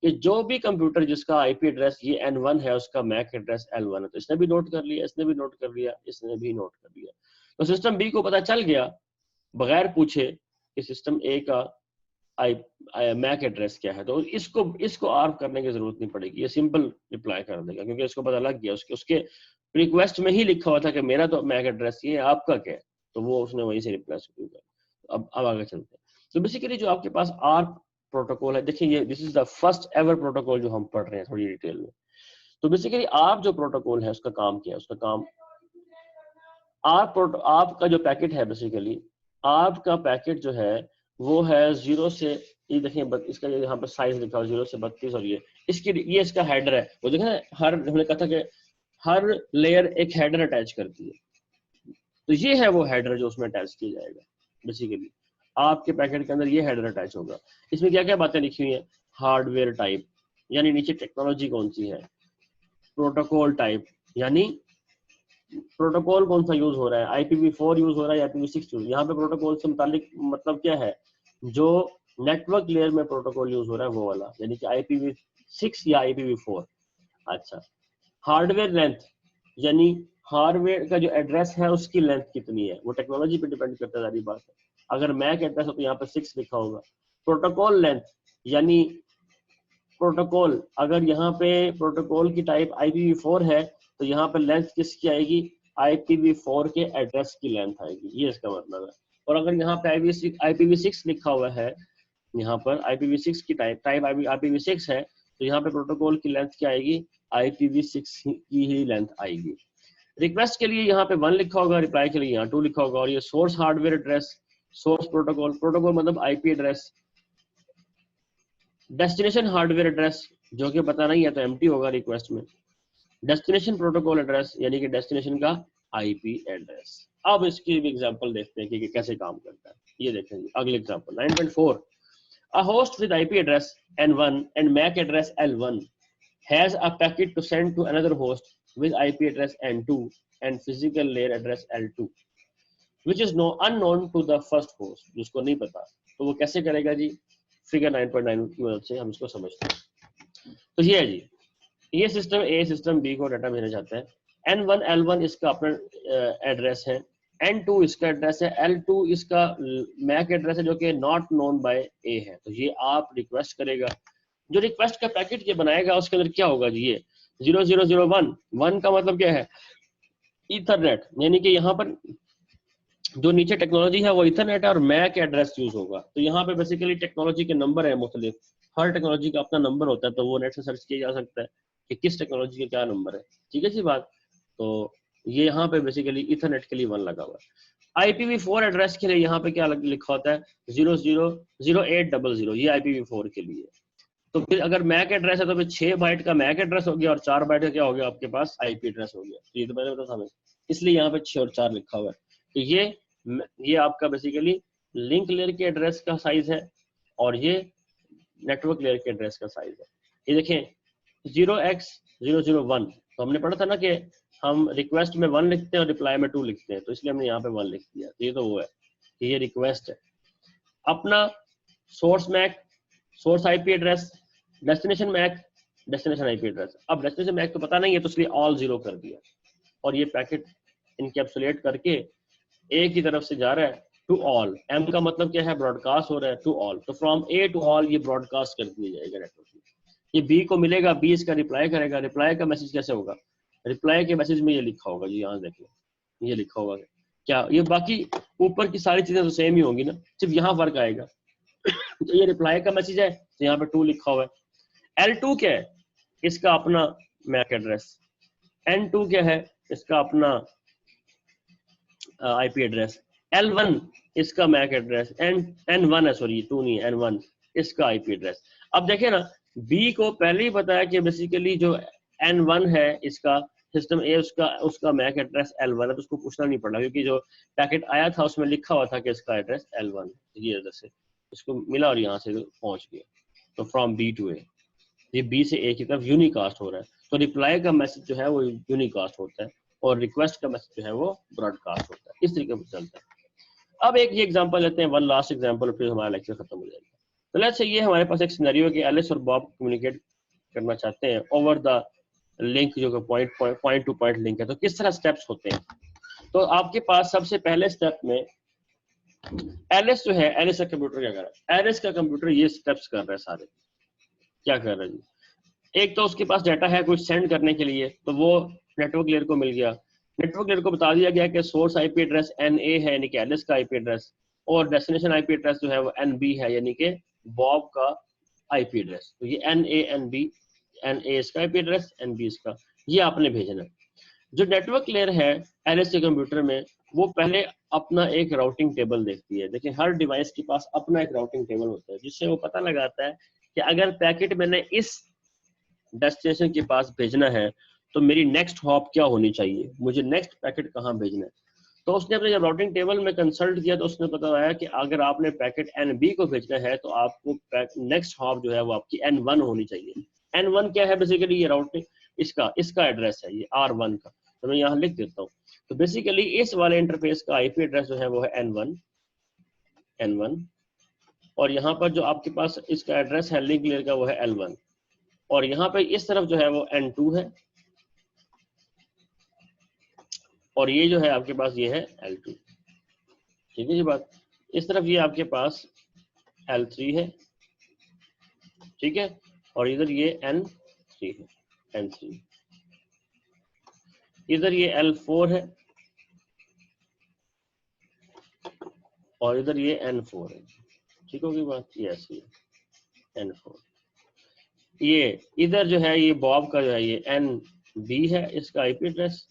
कि जो भी कंप्यूटर जिसका आईपी एड्रेस ये N1 है उसका मैक एड्रेस L1 है, तो इसने भी नोट कर लिया, इसने भी नोट कर लिया, इसने भी नोट कर लिया। तो सिस्टम बी को पता चल गया बगैर पूछे कि सिस्टम ए का मैक एड्रेस क्या है, तो इसको आर्फ करने की जरूरत नहीं पड़ेगी, ये सिंपल रिप्लाई कर देगा क्योंकि इसको पता लग गया, उसके रिक्वेस्ट में ही लिखा हुआ था कि मेरा तो मैक एड्रेस ये है, आपका क्या है, तो वो उसने वहीं से रिप्लाई शुरू कर। अब आगे चलते हैं। तो बेसिकली जो आपके पास आर्प प्रोटोकॉल है, देखिए ये this is the first ever protocol जो हम पढ़ रहे हैं थोड़ी डिटेल में। तो बेसिकली आर्प जो प्रोटोकॉल है उसका काम क्या है, उसका काम आर्प का जो पैकेट है, बेसिकली आर्प का पैकेट जो है वो है 0 से, ये देखिए इसका यहाँ पर साइज लिखा है 0 से 32, और ये इसका हेडर है, वो देखें ना, हमने कहा था कि हर लेयर एक हेडर अटैच करती है, तो ये है वो हेडर जो उसमें अटैच किया जाएगा। बेसिकली आपके पैकेट के अंदर ये हेडर अटैच होगा। इसमें क्या क्या बातें लिखी हुई है, हार्डवेयर टाइप यानी नीचे टेक्नोलॉजी कौन सी है, प्रोटोकॉल टाइप यानी प्रोटोकॉल कौन सा यूज हो रहा है, IPv4 यूज हो रहा है या IPv6 यूज, यहाँ पे प्रोटोकॉल से मुतालिक मतलब क्या है, जो नेटवर्क लेयर में प्रोटोकॉल यूज हो रहा है वो वाला, यानी कि IPv6 या IPv4। अच्छा, हार्डवेयर लेंथ यानी हार्डवेयर का जो एड्रेस है उसकी लेंथ कितनी है, वो टेक्नोलॉजी पे डिपेंड करता है, सारी बात है। अगर मैक एड्रेस हो तो यहाँ पे 6 लिखा होगा। प्रोटोकॉल लेंथ यानी प्रोटोकॉल, अगर यहाँ पे प्रोटोकॉल की टाइप IPv4 है तो यहाँ पर लेंथ किसकी आएगी, IPv4 के एड्रेस की लेंथ आएगी, ये इसका मतलब है। और अगर यहाँ पे IPv6 लिखा हुआ है, यहाँ पर IPv6 की टाइप IPv6 है, तो यहाँ पे प्रोटोकॉल की लेंथ क्या आएगी, IPv6 की ही लेंथ आएगी। रिक्वेस्ट के लिए यहाँ पे 1 लिखा होगा, रिप्लाई के लिए यहाँ 2 लिखा होगा। और ये source hardware address, source protocol मतलब IP address, destination hardware address जो कि पता नहीं है तो एम्प्टी होगा रिक्वेस्ट में, डेस्टिनेशन प्रोटोकॉल एड्रेस यानी कि डेस्टिनेशन का आईपी एड्रेस। अब इसकी भी एग्जांपल देखते हैं कि कैसे काम करता है, ये देखेंगे अगले example 9.4। A host with IP address N1 and MAC address L1 has a packet to send to another host with IP address N2 and physical layer address L2 which is unknown to the first host, जिसको नहीं पता, तो वो कैसे करेगा जी, figure 9.9 की मदद से हम इसको समझते हैं। तो ये है जी, ये सिस्टम ए सिस्टम बी को डाटा भेजना चाहता है। N1 L1 इसका अपना एड्रेस है, N2 इसका एड्रेस है, L2 इसका मैक एड्रेस है जो कि नॉट नोन बाय ए है। तो ये आप रिक्वेस्ट करेगा, जो रिक्वेस्ट का पैकेट ये बनाएगा उसके अंदर क्या होगा जी, ये 0001 का मतलब क्या है, ईथरनेट, यानी कि यहाँ पर जो नीचे टेक्नोलॉजी है वो इथरनेट है और मैक एड्रेस यूज होगा। तो यहाँ पे बेसिकली टेक्नोलॉजी के नंबर है मुख्तलिफ, हर टेक्नोलॉजी का अपना नंबर होता है, तो वो नेट से सर्च किया जा सकता है कि किस टेक्नोलॉजी के क्या नंबर है, ठीक है जी बात। तो ये यहाँ पे बेसिकली इथरनेट के लिए 1 लगा हुआ है। IPv4 एड्रेस के लिए यहाँ पे क्या लिखा होता है 000800, ये IPv4 के लिए। तो फिर अगर मैक एड्रेस है तो फिर 6 बाइट का मैक एड्रेस हो गया और 4 बाइट का क्या हो गया आपके पास आईपी एड्रेस हो गया। तो ये तो मैंने बताया हमें, इसलिए यहाँ पे 6 और 4 लिखा हुआ है। तो ये आपका बेसिकली लिंक लेयर के एड्रेस का साइज है और ये नेटवर्क लेयर के एड्रेस का साइज है। ये देखें 0x001, तो हमने पढ़ा था ना कि हम रिक्वेस्ट में 1 लिखते हैं और रिप्लाई में 2 लिखते हैं, तो इसलिए हमने यहाँ पे 1 लिख दिया। तो ये तो वो है कि ये रिक्वेस्ट है। अपना source MAC, source IP address, destination MAC, destination IP address. अब डेस्टिनेशन मैक तो पता नहीं है तो इसलिए ऑल 0 कर दिया और ये पैकेट इनकैप्सुलेट करके ए की तरफ से जा रहा है टू ऑल, एम का मतलब क्या है, ब्रॉडकास्ट हो रहा है टू ऑल, तो फ्रॉम ए टू ऑल ये ब्रॉडकास्ट कर दिया जाएगा नेटवर्क में। ये बी को मिलेगा, बी इसका रिप्लाई करेगा, रिप्लाई का मैसेज कैसे होगा, रिप्लाई के मैसेज में ये लिखा होगा जी, यहाँ देखिए ये लिखा होगा क्या, ये बाकी ऊपर की सारी चीजें तो सेम ही होंगी ना, सिर्फ यहाँ फर्क आएगा। तो ये रिप्लाई का मैसेज है तो यहाँ पे 2 लिखा हुआ है। L2 क्या है, इसका अपना मैक एड्रेस, N2 क्या है, इसका अपना आईपी एड्रेस, L1 इसका मैक एड्रेस, N1 है, सॉरी 2 नहीं है, N1 इसका आईपी एड्रेस। अब देखिए ना, B को पहले ही बताया कि बेसिकली जो N1 है इसका सिस्टम ए, उसका मैक एड्रेस L1 है, तो उसको पूछना नहीं पड़ा क्योंकि जो पैकेट आया था उसमें लिखा हुआ था कि इसका एड्रेस L1, ये वजह से इसको मिला और यहाँ से पहुंच गया। तो फ्रॉम B टू A, ये B से A की तरफ यूनिकास्ट हो रहा है, तो रिप्लाई का मैसेज जो है वो यूनिकास्ट होता है और रिक्वेस्ट का मैसेज जो है वो ब्रॉडकास्ट होता है। इस तरीके से चलता है। अब एक ये एग्जांपल लेते हैं, वन लास्ट एग्जांपल, फिर हमारा लेक्चर खत्म हो जाएगा। तो लेट्स से ये हमारे पास एक सिनेरियो है कि एलिस और बॉब कम्युनिकेट करना चाहते हैं ओवर द लिंक, जो पॉइंट टू पॉइंट लिंक है। तो किस तरह स्टेप्स होते हैं, तो आपके पास सबसे पहले स्टेप में एलिस जो है, एलिस का कंप्यूटर क्या कर रहा है, एलिस का कंप्यूटर ये स्टेप्स कर रहा है सारे, क्या कर रहा है जी, एक तो उसके पास डाटा है कुछ सेंड करने के लिए, तो वो नेटवर्क लेयर को मिल गया, नेटवर्क लेयर को बता दिया गया कि सोर्स आईपी एड्रेस NA है यानी कि एलिस का आईपी एड्रेस, और डेस्टिनेशन आईपी एड्रेस जो है वो NB है यानी कि बॉब का आईपी एड्रेस। तो ये NA NB, NA इसका आईपी एड्रेस, NB इसका, ये आपने भेजना है। जो नेटवर्क लेयर है एलिस के कंप्यूटर में, वो पहले अपना एक राउटिंग टेबल देखती है। देखिए हर डिवाइस के पास अपना एक राउटिंग टेबल होता है जिससे वो पता लगाता है कि अगर पैकेट मैंने इस डेस्टिनेशन के पास भेजना है तो मेरी नेक्स्ट हॉप क्या होनी चाहिए, मुझे नेक्स्ट पैकेट कहाँ भेजना है। तो उसने अपने जब राउटिंग टेबल में कंसल्ट किया तो उसने पता लगाया कि अगर आपने पैकेट NB को भेजना है तो आपको नेक्स्ट हॉप जो है वो आपकी N1 होनी चाहिए। N1 क्या है, बेसिकली ये राउटिंग इसका एड्रेस है, ये R1 का, तो मैं यहाँ लिख देता हूँ। तो बेसिकली इस वाले इंटरफेस का आईपी एड्रेस जो है वो है N1, और यहाँ पर जो आपके पास इसका एड्रेस है लिंक लेयर का वो है L1, और यहाँ पे इस तरफ जो है वो N2 है, और ये जो है आपके पास ये है L2, ठीक है जी बात। इस तरफ ये आपके पास L3 है, ठीक है, और इधर ये N3 है, N3, इधर ये L4 है, और इधर ये N4 है, ठीक होगी बात, यस ये N4। ये इधर जो है ये बॉब का जो है ये NB है इसका आईपी एड्रेस,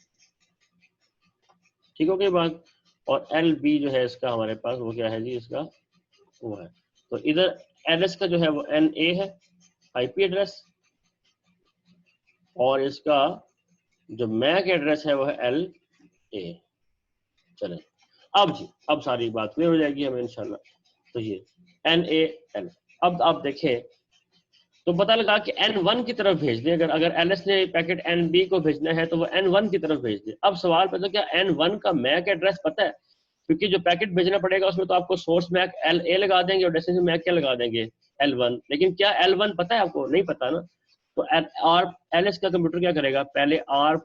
ठीक होगी बात, और LB जो है इसका हमारे पास वो क्या है जी, इसका वो है। तो इधर एलिस का जो है वो NA है आईपी एड्रेस, और इसका जो मैक एड्रेस है वो है LA। चले अब जी, अब सारी बात क्लियर हो जाएगी हमें इंशाल्लाह। तो ये NAL, अब आप देखें तो पता लगा कि N1 की तरफ भेज दे, अगर एलिस ने पैकेट NB को भेजना है तो वो N1 की तरफ भेज दे। अब सवाल पता क्या N1 का मैक एड्रेस पता है, क्योंकि जो पैकेट भेजना पड़ेगा उसमें तो आपको सोर्स मैक LA लगा देंगे और डेस्टिनेशन मैक क्या लगा देंगे, L1, लेकिन क्या L1 पता है आपको, नहीं पता ना। तो एलिस का कंप्यूटर क्या करेगा, पहले R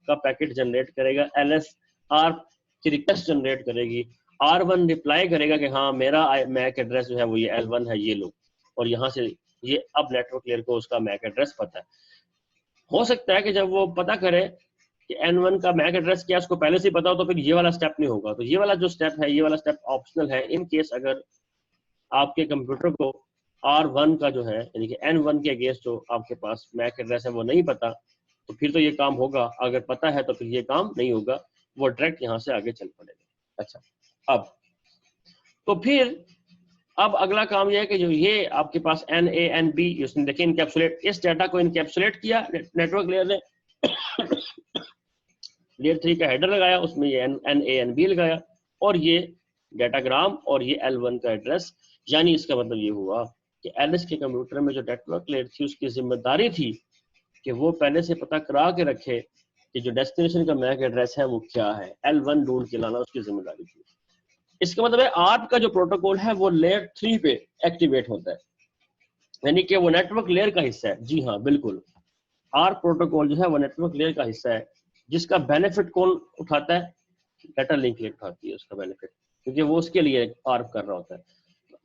का पैकेट जनरेट करेगा, एलिस R की रिक्वेस्ट जनरेट करेगी, R1 रिप्लाई करेगा कि हाँ मेरा मैक एड्रेस जो है वो ये L1 है, ये लो, और यहाँ से ये अब नेटवर्क लेयर को उसका मैक एड्रेस पता है। हो सकता है कि जब वो पता करे कि N1 का मैक एड्रेस क्या उसको पहले से ही पता हो तो फिर ये वाला स्टेप नहीं होगा। तो ये वाला जो स्टेप है, ये वाला स्टेप ऑप्शनल है इन केस अगर आपके कंप्यूटर को R1 का जो है यानी कि N1 के अगेंस्ट जो आपके पास मैक एड्रेस है वो नहीं पता, तो फिर तो ये काम होगा, अगर पता है तो फिर ये काम नहीं होगा, वो डायरेक्ट यहाँ से आगे चल पड़ेगा। अच्छा, अब तो फिर अब अगला काम यह है कि जो ये आपके पास NA NB, उसने देखिए इनकैप्सुलेट, इस डाटा को इनकैप्सुलेट किया नेटवर्क लेयर ने, लेयर 3 का हेडर लगाया, उसमें ये NA NB लगाया, और ये डाटाग्राम और ये L1 का एड्रेस। यानी इसका मतलब ये हुआ कि एलिस के कंप्यूटर में जो नेटवर्क लेयर थी उसकी जिम्मेदारी थी कि वो पहले से पता करा के रखे कि जो डेस्टिनेशन का मैक एड्रेस है वो क्या है, L1 ढूंढ के लाना उसकी जिम्मेदारी थी। इसका मतलब है ARP का जो प्रोटोकॉल है वो लेयर 3 पे एक्टिवेट होता है, यानी कि वो नेटवर्क लेयर का हिस्सा है। जी हाँ बिल्कुल, ARP प्रोटोकॉल जो है वो नेटवर्क लेयर का हिस्सा है, जिसका बेनिफिट कौन उठाता है, डाटा लिंक लेयर उठाती है उसका बेनिफिट, क्योंकि वो उसके लिए आर्फ कर रहा होता है।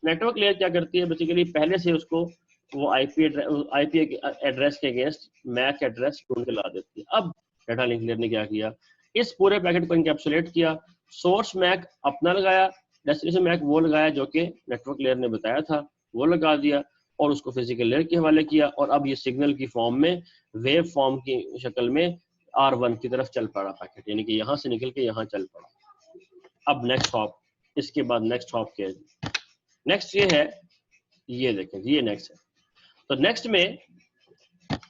नेटवर्क लेयर क्या करती है बेसिकली, पहले से उसको वो आईपी एड्रेस के अगेंस्ट मैक एड्रेस ढूंढ के ला देती है। अब डाटा लिंक लेयर ने क्या किया, इस पूरे पैकेट को इनकैप्सुलेट किया, सोर्स मैक अपना लगाया, डेस्टिनेशन मैक वो लगाया जो कि नेटवर्क लेयर ने बताया था वो लगा दिया, और उसको फिजिकल लेयर के हवाले किया, और अब ये सिग्नल की फॉर्म में, वेव फॉर्म की शक्ल में R1 की तरफ चल पड़ा पैकेट, यानी कि यहाँ से निकल के यहाँ चल पड़ा। अब नेक्स्ट हॉप, इसके बाद नेक्स्ट हॉप क्या है, नेक्स्ट ये है, ये देखें ये नेक्स्ट है। तो नेक्स्ट में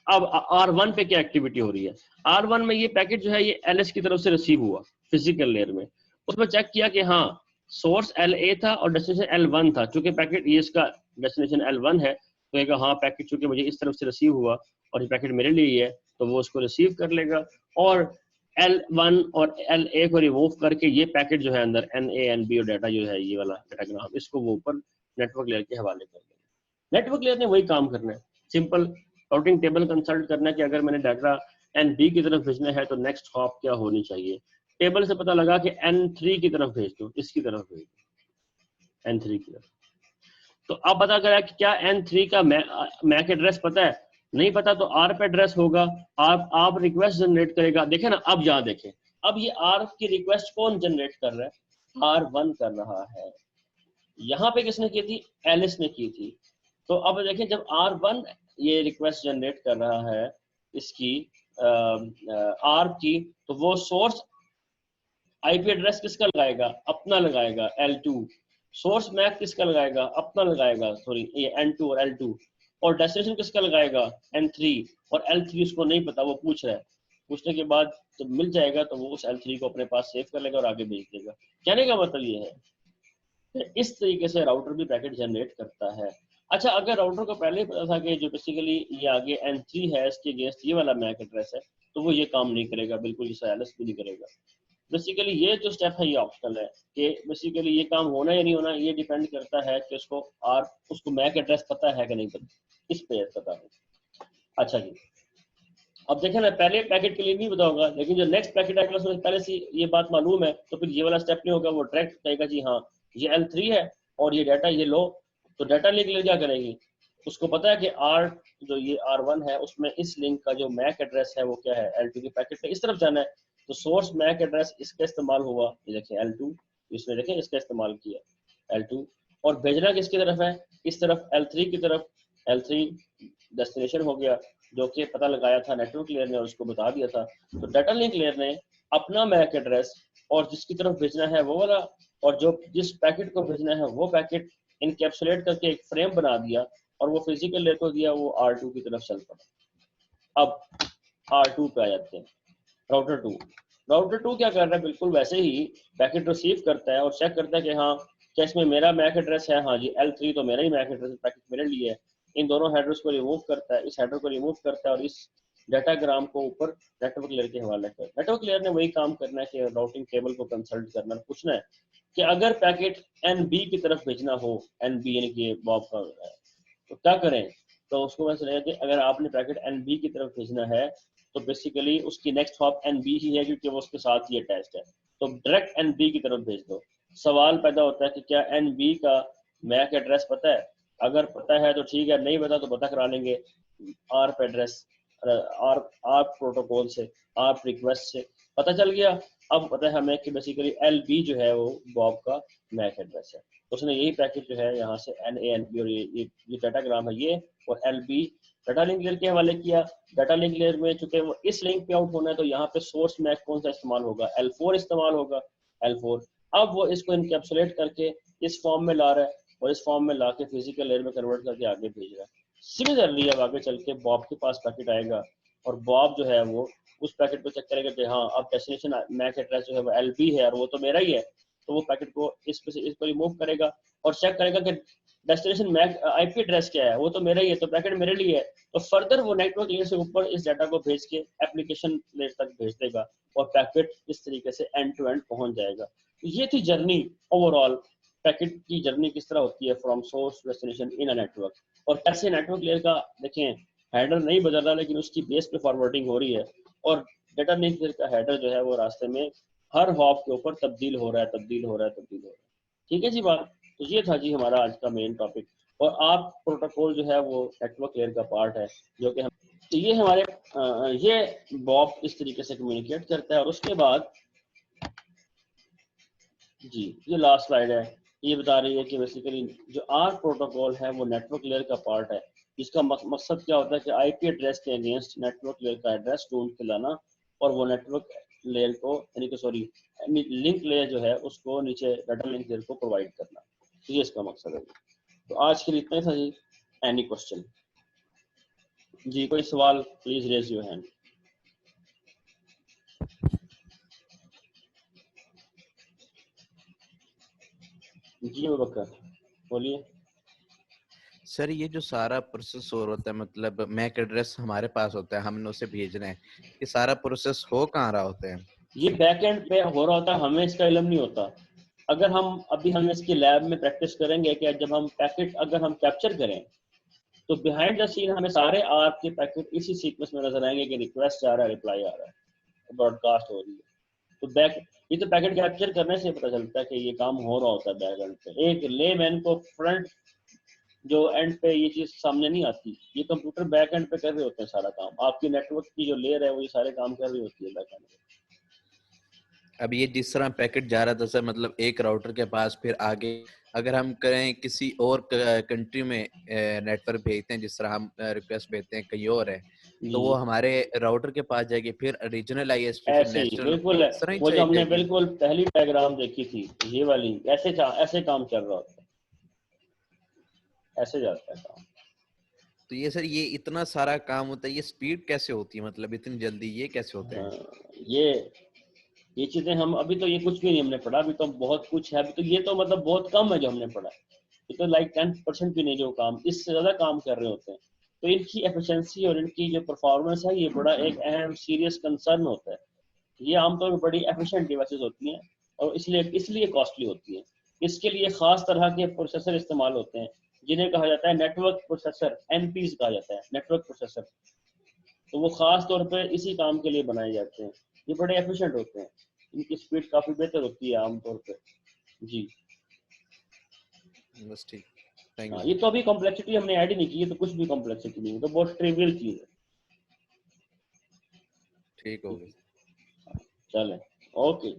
अब R1 पे क्या एक्टिविटी हो रही है, R1 में ये पैकेट जो है ये LS की तरफ से रिसीव हुआ फिजिकल लेयर में, उसमें चेक किया कि हाँ सोर्स LA था और डेस्टिनेशन L1 था, चूंकि पैकेट ये इसका डेस्टिनेशन L1 है तो ये हाँ पैकेट चूंकि मुझे इस तरफ से रिसीव हुआ और ये पैकेट मेरे लिए ही है तो वो उसको रिसीव कर लेगा, और L1 और LA को रिमूव करके ये पैकेट जो है अंदर NA NB और डाटा जो है ये वाला डाटाग्राम, इसको वो ऊपर नेटवर्क लेयर के हवाले कर देगा। नेटवर्क लेयर ने वही काम करना है, सिंपल राउटिंग टेबल कंसल्ट करना है कि अगर मैंने डाटा NB की तरफ भेजना है तो नेक्स्ट हॉप क्या होनी चाहिए, टेबल से पता लगा कि N3 की तरफ भेज दो, इसकी तरफ भेज दो N3 की तरफ। तो अब पता करा कि क्या N3 का मैक एड्रेस पता है, नहीं पता तो ARP एड्रेस होगा, आप रिक्वेस्ट जनरेट करेगा। देखें ना, अब यहाँ देखें, अब ये ARP की रिक्वेस्ट कौन जनरेट कर रहा है, R1 कर रहा है। यहाँ पे किसने की थी, एलिस ने की थी। तो अब देखें जब R1 ये रिक्वेस्ट जनरेट कर रहा है इसकी ARP की, तो वो सोर्स आईपी एड्रेस किसका लगाएगा, अपना लगाएगा L2, सोर्स मैक किसका लगाएगा, अपना लगाएगा, सॉरी ये N2 और L2, और डेस्टिनेशन किसका लगाएगा N3, और L3 उसको नहीं पता, वो पूछ रहा है, पूछने के बाद जब मिल जाएगा तो वो उस L3 को अपने पास सेव कर लेगा और आगे भेज देगा। कहने का मतलब ये है इस तरीके से राउटर भी पैकेट जनरेट करता है। अच्छा, अगर राउटर को पहले ही पता था कि जो बेसिकली ये आगे N3 है इसके अगेंस्ट ये वाला मैक एड्रेस है, तो वो ये काम नहीं करेगा, बिल्कुल ये एलिस भी नहीं करेगा। बेसिकली ये जो स्टेप है ये ऑप्शनल है, कि बेसिकली ये काम होना या नहीं होना ये डिपेंड करता है कि उसको मैक एड्रेस पता है कि नहीं पता, इस पे पता है। अच्छा जी, अब देखें ना, पहले पैकेट के लिए नहीं पता होगा, लेकिन जो नेक्स्ट पैकेट आएगा उसमें पहले से ये बात मालूम है, तो फिर ये वाला स्टेप नहीं होगा, वो डायरेक्ट कहेगा जी हाँ ये L3 है और ये डाटा ये लो। तो डाटा लिंक ले क्या करेगी, उसको पता है कि जो ये R1 है उसमें इस लिंक का जो मैक एड्रेस है वो क्या है, L2 के पैकेट पे इस तरफ जाना है, तो सोर्स मैक एड्रेस इसका इस्तेमाल हुआ, ये देखें L2, इसमें देखें इसका इस्तेमाल किया L2, और भेजना किसकी तरफ है, इस तरफ L3 की तरफ। L3 डेस्टिनेशन हो गया जो कि पता लगाया था नेटवर्क लेयर ने और उसको बता दिया था। तो डाटा लिंक लेयर ने अपना मैक एड्रेस और जिसकी तरफ भेजना है वो वाला, और जो जिस पैकेट को भेजना है वो पैकेट इनकैप्सुलेट करके एक फ्रेम बना दिया और वो फिजिकल लेयर को दिया, वो R2 की तरफ चल पड़ा। अब R2 पे आ जाते हैं, राउटर 2। राउटर 2 क्या कर रहा है, बिल्कुल वैसे ही पैकेट रिसीव करता है और चेक करता है कि हाँ क्या इसमें मेरा मैक एड्रेस है, हाँ जी L3 तो मेरा ही मैक एड्रेस, पैकेट मेरे लिए है। इन दोनों हेडर्स को रिमूव करता है, इस हेडर को रिमूव करता है और इस डाटाग्राम को ऊपर नेटवर्क लेयर के हवाले करता है। नेटवर्क लेयर ने वही काम करना है कि राउटिंग टेबल को कंसल्ट करना, पूछना है कि अगर पैकेट NB की तरफ भेजना हो, NB यानी कि बॉब का है, तो क्या करें। तो उसको मैं सुना कि अगर आपने पैकेट NB की तरफ भेजना है तो बेसिकली उसकी नेक्स्ट हॉप NB ही है क्योंकि वो उसके साथ ही अटैच्ड है, तो डायरेक्ट NB की तरफ भेज दो। सवाल पैदा होता है कि क्या NB का मैक एड्रेस पता है, अगर पता है तो ठीक है, नहीं पता तो पता करा लेंगे ARP एड्रेस, ARP प्रोटोकॉल से, ARP रिक्वेस्ट से पता चल गया। अब पता है हमें कि बेसिकली LB जो है वो बॉब का मैक एड्रेस है, उसने यही पैकेट जो है यहाँ से NANB और ये डाटाग्राम है ये, और LB डाटा लिंक लेयर के हवाले किया। डाटा लिंक लेयर में चूंकि वो इस लिंक पे आउट होना है तो यहाँ पे सोर्स मैक कौन सा इस्तेमाल होगा, L4 इस्तेमाल होगा, L4। अब वो इसको इनकैप्सुलेट करके इस फॉर्म में ला रहा है और इस फॉर्म में ला के फिजिकल लेयर में कन्वर्ट करके आगे भेज रहा है। सिमिलरली अब आगे चल के बॉब के पास पैकेट आएगा और बॉब जो है वो उस पैकेट को चेक करेगा कि हाँ अब डेस्टिनेशन मैक एड्रेस जो है वो LB है और वो तो मेरा ही है, तो वो पैकेट को इसको रिमूव करेगा और चेक करेगा कि डेस्टिनेशन मैक IP एड्रेस क्या है, वो तो मेरा ही है, तो पैकेट मेरे लिए है। तो फर्दर वो नेटवर्क लेयर से ऊपर इस डाटा को भेज के एप्लीकेशन लेयर तक भेज देगा और पैकेट इस तरीके से एंड टू एंड पहुंच जाएगा। तो ये थी जर्नी, ओवरऑल पैकेट की जर्नी किस तरह होती है from source destination in a network, और कैसे नेटवर्क लेयर का देखें हेडर नहीं बदल रहा लेकिन उसकी बेस पे फॉरवर्डिंग हो रही है, और डाटा लिंक लेयर का हेडर जो है वो रास्ते में हर हॉप के ऊपर तब्दील हो रहा है, तब्दील हो रहा है, तब्दील हो रहा है। ठीक है जी बात। तो ये था जी हमारा आज का मेन टॉपिक। और आप प्रोटोकॉल जो है वो नेटवर्क लेयर का पार्ट है, जो कि हम तो ये हमारे ये बॉब इस तरीके से कम्युनिकेट करता है। और उसके बाद जी ये लास्ट स्लाइड है, ये बता रही है कि बेसिकली जो आर्क प्रोटोकॉल है वो नेटवर्क लेयर का पार्ट है। इसका मकसद क्या होता है कि आईपी एड्रेस के अगेंस्ट नेटवर्क लेयर का एड्रेस ढूंढ के लाना और वो नेटवर्क लेयर को यानी कि सॉरी लिंक लेयर जो है उसको नीचे डाटा लिंक लेयर को प्रोवाइड करना। तो ये इसका मकसद है। तो आज के लिए इतना ही था जी। एनी क्वेश्चन जी, कोई सवाल प्लीज रेज योर हैंड। जी बकर बोलिए। सर ये जो सारा प्रोसेस हो रहा है, मतलब मैक एड्रेस हमारे पास होता है, हमने उसे भेजना है, ये सारा प्रोसेस हो कहाँ रहा होता है? ये बैक एंड पे हो रहा होता है, हमें इसका इल्म नहीं होता। अगर हम इसकी लैब में प्रैक्टिस करेंगे कि जब हम पैकेट अगर हम कैप्चर करें तो बिहाइंड द सीन हमें सारे आर्क के पैकेट इसी सीक्वेंस में नजर आएंगे कि रिक्वेस्ट जा रहा है, रिप्लाई आ रहा है, ब्रॉडकास्ट हो रही है। तो ये तो पैकेट कैप्चर करने से पता चलता है कि ये काम हो रहा होता है बैक एंड पे। एक लेमैन को फ्रंट जो एंड पे ये चीज सामने नहीं आती, ये कंप्यूटर बैक एंड पे कर रहे होते हैं सारा काम। आपकी नेटवर्क की जो लेयर है वो ये सारे काम कर रही होती है बैक एंड पे। अब ये जिस तरह पैकेट जा रहा था सर, मतलब एक राउटर के पास, फिर आगे अगर हम करें किसी और कंट्री में नेटवर्क भेजते हैं, जिस तरह हम रिक्वेस्ट भेजते हैं कहीं और है, तो वो हमारे राउटर के पास जाएगी, फिर रीजनल आईएसपी, फिर ऐसे ही नेशनल, बिल्कुल इस तरह ही वो जो हमने जाएगी। बिल्कुल पहली डायग्राम देखी थी ये वाली, ऐसे काम चल रहा होता है, ऐसे जाता है काम। तो ये सर ये इतना सारा काम होता है, ये स्पीड कैसे होती है, मतलब इतनी जल्दी ये कैसे होते हैं? ये चीजें हम अभी तो ये कुछ भी नहीं हमने पढ़ा, अभी तो बहुत कुछ है। अभी तो ये तो मतलब बहुत कम है जो हमने पढ़ा। ये तो लाइक 10% भी नहीं जो काम, इससे ज्यादा काम कर रहे होते हैं। तो इनकी एफिशिएंसी और इनकी जो परफॉर्मेंस है ये बड़ा एक अहम सीरियस कंसर्न होता है। ये आमतौर पर बड़ी एफिशिएंट डिवाइसेस होती हैं और इसलिए कॉस्टली होती हैं। इसके लिए खास तरह के प्रोसेसर इस्तेमाल होते हैं जिन्हें कहा जाता है नेटवर्क प्रोसेसर, एनपीस कहा जाता है, नेटवर्क प्रोसेसर। तो वो खास तौर पर इसी काम के लिए बनाए जाते हैं। ये बड़े एफिशिएंट होते हैं, इनकी स्पीड काफी बेहतर होती है आमतौर पर जी। बस ठीक, थैंक हाँ, यू। ये तो अभी कॉम्प्लेक्सिटी हमने ऐड ही नहीं की, ये तो कुछ भी कॉम्प्लेक्सिटी नहीं है, तो बहुत ट्रिवियल चीज है। ठीक हो गया। चले ओके।